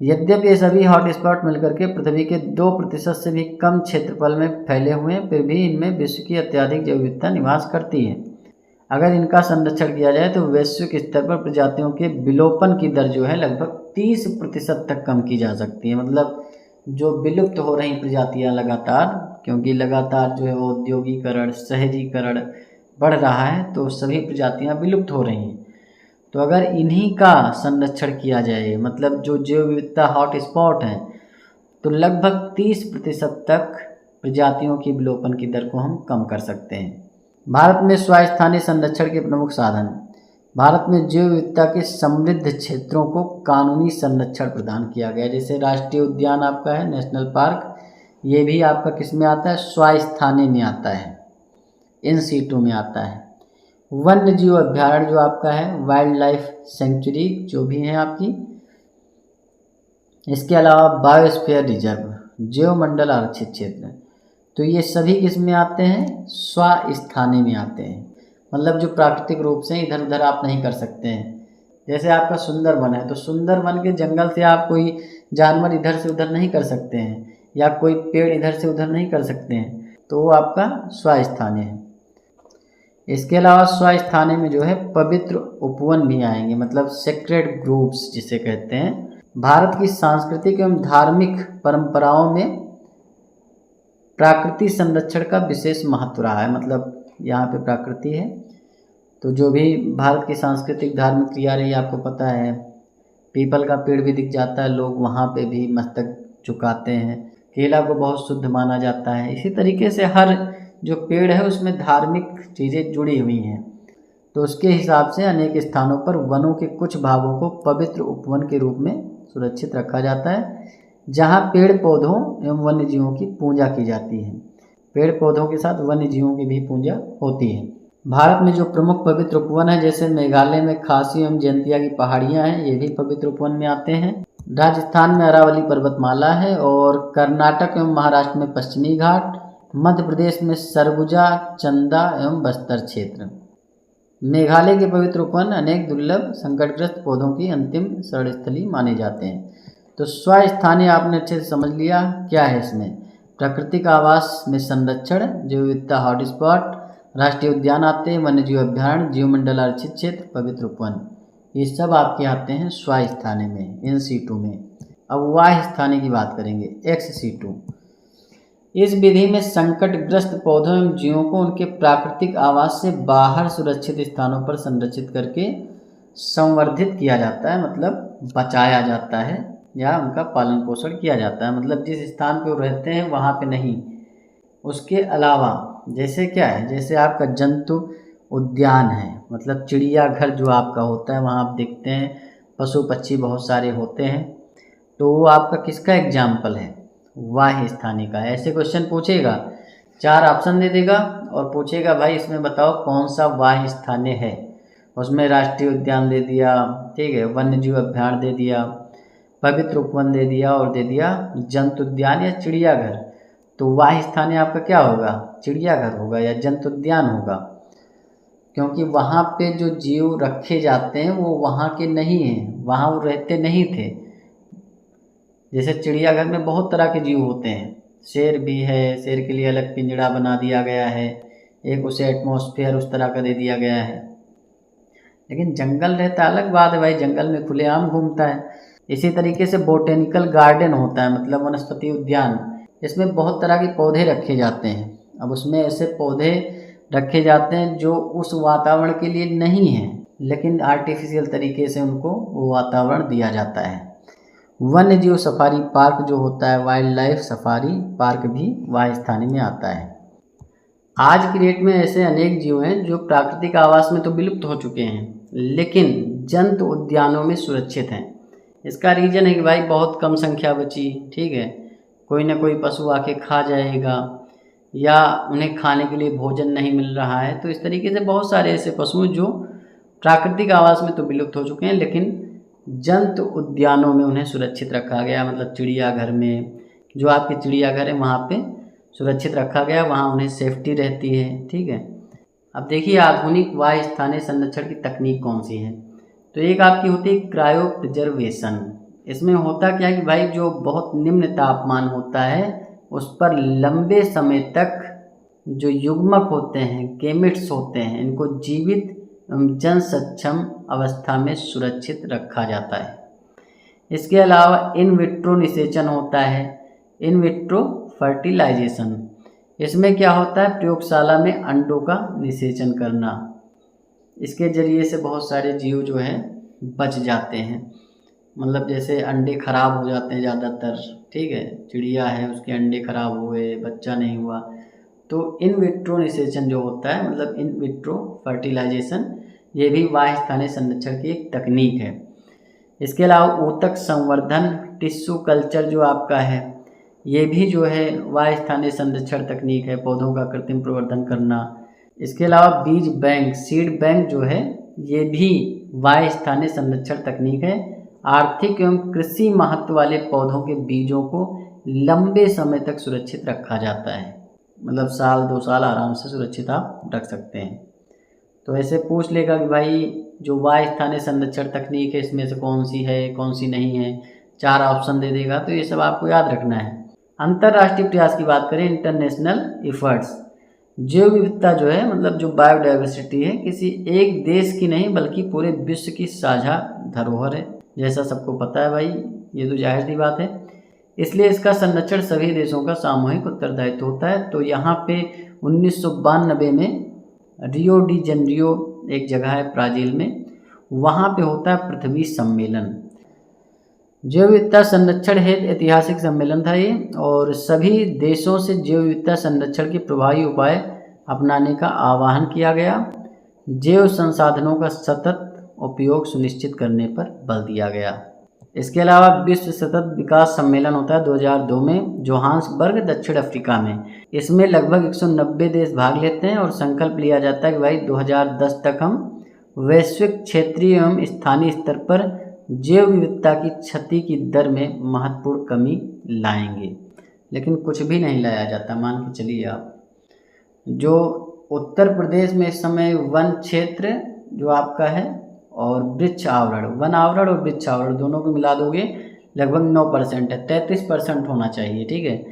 यद्यपि ये सभी हॉटस्पॉट मिलकर के पृथ्वी के 2% से भी कम क्षेत्रफल में फैले हुए हैं, फिर भी इनमें विश्व की अत्यधिक जैव विविधता निवास करती है। अगर इनका संरक्षण किया जाए तो वैश्विक स्तर पर प्रजातियों के विलोपन की दर जो है लगभग 30% तक कम की जा सकती है। मतलब जो विलुप्त हो रही प्रजातियाँ लगातार, क्योंकि लगातार जो है औद्योगिकरण, शहरीकरण बढ़ रहा है, तो सभी प्रजातियाँ विलुप्त हो रही हैं। तो अगर इन्हीं का संरक्षण किया जाए, मतलब जो जैव विविधता हॉट स्पॉट हैं, तो लगभग 30% तक प्रजातियों की विलोपन की दर को हम कम कर सकते हैं। भारत में स्वास्थानीय संरक्षण के प्रमुख साधन। भारत में जैव विविधता के समृद्ध क्षेत्रों को कानूनी संरक्षण प्रदान किया गया। जैसे राष्ट्रीय उद्यान आपका है, नेशनल पार्क, ये भी आपका किस में आता है, स्वास्थानीय में आता है, इन सीटों में आता है। वन्य जीव अभ्यारण्य जो आपका है, वाइल्ड लाइफ सेंचुरी जो भी हैं आपकी। इसके अलावा बायोस्फीयर रिजर्व, जैव मंडल आरक्षित क्षेत्र, तो ये सभी किस में आते हैं, स्वास्थानीय में आते हैं। मतलब जो प्राकृतिक रूप से इधर उधर आप नहीं कर सकते हैं। जैसे आपका सुंदरवन है, तो सुंदरवन के जंगल से आप कोई जानवर इधर से उधर नहीं कर सकते हैं, या कोई पेड़ इधर से उधर नहीं कर सकते हैं, तो वो आपका स्वास्थानीय है। इसके अलावा स्वास्थानीय में जो है पवित्र उपवन भी आएंगे, मतलब सेक्रेड ग्रुप्स जिसे कहते हैं। भारत की सांस्कृतिक एवं धार्मिक परंपराओं में प्राकृतिक संरक्षण का विशेष महत्व रहा है। मतलब यहाँ पे प्रकृति है, तो जो भी भारत की सांस्कृतिक धार्मिक क्रिया रही, आपको पता है पीपल का पेड़ भी दिख जाता है, लोग वहाँ पे भी मस्तक झुकाते हैं। केला को बहुत शुद्ध माना जाता है। इसी तरीके से हर जो पेड़ है उसमें धार्मिक चीज़ें जुड़ी हुई हैं, तो उसके हिसाब से अनेक स्थानों पर वनों के कुछ भागों को पवित्र उपवन के रूप में सुरक्षित रखा जाता है, जहाँ पेड़ पौधों एवं वन्य जीवों की पूजा की जाती है। पेड़ पौधों के साथ वन्य जीवों की भी पूजा होती है। भारत में जो प्रमुख पवित्र उपवन है, जैसे मेघालय में खासी एवं जयंतिया की पहाड़ियाँ हैं, ये भी पवित्र उपवन में आते हैं। राजस्थान में अरावली पर्वतमाला है, और कर्नाटक एवं महाराष्ट्र में पश्चिमी घाट, मध्य प्रदेश में सरगुजा, चंदा एवं बस्तर क्षेत्र। मेघालय के पवित्र उपवन अनेक दुर्लभ संकटग्रस्त पौधों की अंतिम शरणस्थली माने जाते हैं। तो स्वस्थानीय आपने अच्छे से समझ लिया क्या है इसमें। प्राकृतिक आवास में संरक्षण, जैव विविधता हॉटस्पॉट, राष्ट्रीय उद्यान आते हैं, वन्य जीव अभ्यारण्य, जीवमंडल आरक्षित क्षेत्र, पवित्र उपवन, ये सब आपके आते हैं स्वास्थानीय में, इन सीटों में। अब वाह स्थानीय की बात करेंगे, XC2। इस विधि में संकटग्रस्त पौधों एवं जीवों को उनके प्राकृतिक आवास से बाहर सुरक्षित स्थानों पर संरक्षित करके संवर्धित किया जाता है, मतलब बचाया जाता है या उनका पालन पोषण किया जाता है। मतलब जिस स्थान पे वो रहते हैं वहाँ पे नहीं, उसके अलावा जैसे क्या है, जैसे आपका जंतु उद्यान है, मतलब चिड़ियाघर जो आपका होता है, वहाँ आप देखते हैं पशु पक्षी बहुत सारे होते हैं, तो वो आपका किसका एग्जाम्पल है, वाह स्थानीय का। ऐसे क्वेश्चन पूछेगा, 4 ऑप्शन दे देगा और पूछेगा भाई इसमें बताओ कौन सा वाह स्थानीय है। उसमें राष्ट्रीय उद्यान दे दिया, ठीक है, वन्य जीव अभ्यारण्य दे दिया, पवित्र उपवन दे दिया और दे दिया जंतु उद्यान या चिड़ियाघर। तो वाह स्थानीय आपका क्या होगा, चिड़ियाघर होगा या जंतु उद्यान होगा, क्योंकि वहाँ पे जो जीव रखे जाते हैं वो वहाँ के नहीं हैं, वहाँ वो रहते नहीं थे। जैसे चिड़ियाघर में बहुत तरह के जीव होते हैं, शेर भी है, शेर के लिए अलग पिंजड़ा बना दिया गया है, एक उसे एटमॉस्फेयर उस तरह का दे दिया गया है। लेकिन जंगल रहता है अलग बात है भाई, जंगल में खुलेआम घूमता है। इसी तरीके से बोटेनिकल गार्डन होता है, मतलब वनस्पति उद्यान, इसमें बहुत तरह के पौधे रखे जाते हैं। अब उसमें ऐसे पौधे रखे जाते हैं जो उस वातावरण के लिए नहीं हैं, लेकिन आर्टिफिशियल तरीके से उनको वो वातावरण दिया जाता है। वन्य जीव सफारी पार्क जो होता है, वाइल्ड लाइफ सफारी पार्क भी वाह स्थानीय में आता है। आज की डेट में ऐसे अनेक जीव हैं जो प्राकृतिक आवास में तो विलुप्त हो चुके हैं, लेकिन जंतु उद्यानों में सुरक्षित हैं। इसका रीज़न है कि भाई बहुत कम संख्या बची, ठीक है, कोई ना कोई पशु आके खा जाएगा या उन्हें खाने के लिए भोजन नहीं मिल रहा है। तो इस तरीके से बहुत सारे ऐसे पशु जो प्राकृतिक आवास में तो विलुप्त हो चुके हैं, लेकिन जंतु उद्यानों में उन्हें सुरक्षित रखा गया, मतलब चिड़ियाघर में, जो आपके चिड़ियाघर है वहाँ पे सुरक्षित रखा गया, वहाँ उन्हें सेफ्टी रहती है, ठीक है। अब देखिए आधुनिक वाह स्थानीय संरक्षण की तकनीक कौन सी है। तो एक आपकी होती है क्रायो प्रिजर्वेशन। इसमें होता क्या है कि भाई जो बहुत निम्न तापमान होता है उस पर लंबे समय तक जो युग्मक होते हैं, गेमेट्स होते हैं, इनको जीवित जन सक्षम अवस्था में सुरक्षित रखा जाता है। इसके अलावा इन विट्रो निषेचन होता है, इन विट्रो फर्टिलाइजेशन। इसमें क्या होता है, प्रयोगशाला में अंडों का निषेचन करना। इसके ज़रिए से बहुत सारे जीव जो हैं बच जाते हैं, मतलब जैसे अंडे खराब हो जाते हैं ज़्यादातर, ठीक है, चिड़िया है उसके अंडे खराब हुए, बच्चा नहीं हुआ, तो इन विट्रो निषेचन जो होता है, मतलब इन विट्रो फर्टिलाइजेशन, ये भी वाह स्थानीय संरक्षण की एक तकनीक है। इसके अलावा ऊतक संवर्धन, टिश्यू कल्चर जो आपका है, ये भी जो है वाह स्थानीय संरक्षण तकनीक है, पौधों का कृत्रिम प्रवर्धन करना। इसके अलावा बीज बैंक, सीड बैंक जो है, ये भी वाह स्थानीय संरक्षण तकनीक है। आर्थिक एवं कृषि महत्व वाले पौधों के बीजों को लंबे समय तक सुरक्षित रखा जाता है, मतलब साल 2 साल आराम से सुरक्षित आप रख सकते हैं। तो ऐसे पूछ लेगा कि भाई जो वाह स्थानीय संरक्षण तकनीक है इसमें से कौन सी है कौन सी नहीं है, 4 ऑप्शन दे देगा, तो ये सब आपको याद रखना है। अंतर्राष्ट्रीय प्रयास की बात करें, इंटरनेशनल एफर्ट्स, जैव विविधता जो है, मतलब जो बायोडाइवर्सिटी है, किसी एक देश की नहीं बल्कि पूरे विश्व की साझा धरोहर है, जैसा सबको पता है भाई, ये तो जाहिर सी बात है। इसलिए इसका संरक्षण सभी देशों का सामूहिक उत्तरदायित्व होता है। तो यहाँ पे 1992 में रियो डी जेनेरियो एक जगह है ब्राज़ील में, वहाँ पे होता है पृथ्वी सम्मेलन, जैव विविधता संरक्षण हेतु ऐतिहासिक सम्मेलन था ये, और सभी देशों से जैव विविधता संरक्षण के प्रभावी उपाय अपनाने का आह्वान किया गया। जैव संसाधनों का सतत उपयोग सुनिश्चित करने पर बल दिया गया। इसके अलावा विश्व सतत विकास सम्मेलन होता है 2002 में जोहान्सबर्ग, दक्षिण अफ्रीका में। इसमें लगभग 190 देश भाग लेते हैं और संकल्प लिया जाता है कि भाई 2010 तक हम वैश्विक, क्षेत्रीय एवं स्थानीय स्तर पर जैव विविधता की क्षति की दर में महत्वपूर्ण कमी लाएंगे। लेकिन कुछ भी नहीं लाया जाता, मान के चलिए आप। जो उत्तर प्रदेश में इस समय वन क्षेत्र जो आपका है और वृक्ष आवरण, वन आवरण और वृक्ष आवरण दोनों को मिला दोगे लगभग 9% है, 33% होना चाहिए। ठीक है,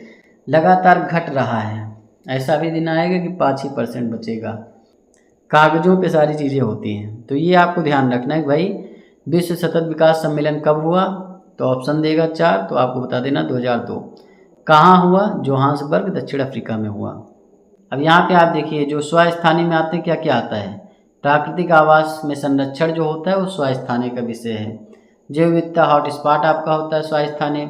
लगातार घट रहा है। ऐसा भी दिन आएगा कि 5 ही % बचेगा। कागज़ों पे सारी चीज़ें होती हैं, तो ये आपको ध्यान रखना है कि भाई विश्व सतत विकास सम्मेलन कब हुआ, तो ऑप्शन देगा 4, तो आपको बता देना 2002। कहाँ हुआ, जोहान्सबर्ग दक्षिण अफ्रीका में हुआ। अब यहाँ पे आप देखिए जो स्वस्थानी में आते हैं क्या क्या आता है। प्राकृतिक आवास में संरक्षण जो होता है वो स्वस्थानी का विषय है। जैव विविधता हॉटस्पॉट आपका होता है स्वस्थानी।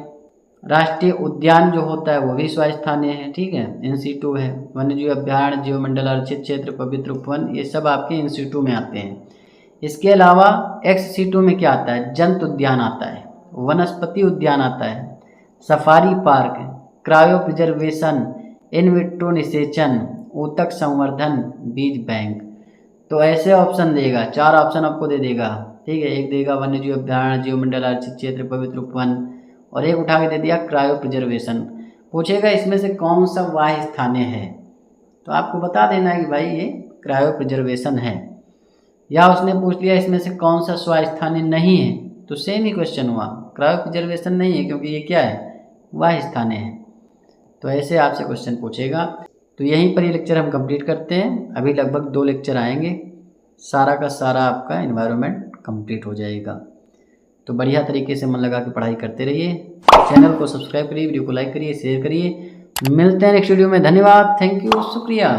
राष्ट्रीय उद्यान जो होता है वो भी स्वस्थानीय है। ठीक है, इन-सिटू है। वन्यजीव अभ्यारण्य, जीवमंडल, आरक्षित क्षेत्र, पवित्र उपवन, ये सब आपके इन-सिटू में आते हैं। इसके अलावा एक्स-सिटू में क्या आता है, जंतु उद्यान आता है, वनस्पति उद्यान आता है, safari park, cryo preservation, in vitro निषेचन, ऊतक संवर्धन, बीज बैंक। तो ऐसे ऑप्शन देगा, 4 ऑप्शन आपको दे देगा। ठीक है, एक देगा वन्यजीव अभ्यारण्य, जीवमंडल, आरक्षित क्षेत्र, पवित्र उपवन, और एक उठा के दे दिया क्रायो प्रिजर्वेशन। पूछेगा इसमें से कौन सा वाह्य स्थानीय है, तो आपको बता देना है कि भाई ये क्रायो प्रिजर्वेशन है। या उसने पूछ लिया इसमें से कौन सा स्वस्थानीय नहीं है, तो सेम ही क्वेश्चन हुआ, क्रायो प्रिजर्वेशन नहीं है क्योंकि ये क्या है, वाह्य स्थानीय है। तो ऐसे आपसे क्वेश्चन पूछेगा। तो यहीं पर ये लेक्चर हम कंप्लीट करते हैं। अभी लगभग 2 लेक्चर आएंगे, सारा का सारा आपका एनवायरनमेंट कंप्लीट हो जाएगा। तो बढ़िया तरीके से मन लगा के पढ़ाई करते रहिए। चैनल को सब्सक्राइब करिए, वीडियो को लाइक करिए, शेयर करिए। मिलते हैं नेक्स्ट वीडियो में। धन्यवाद, थैंक यू, शुक्रिया।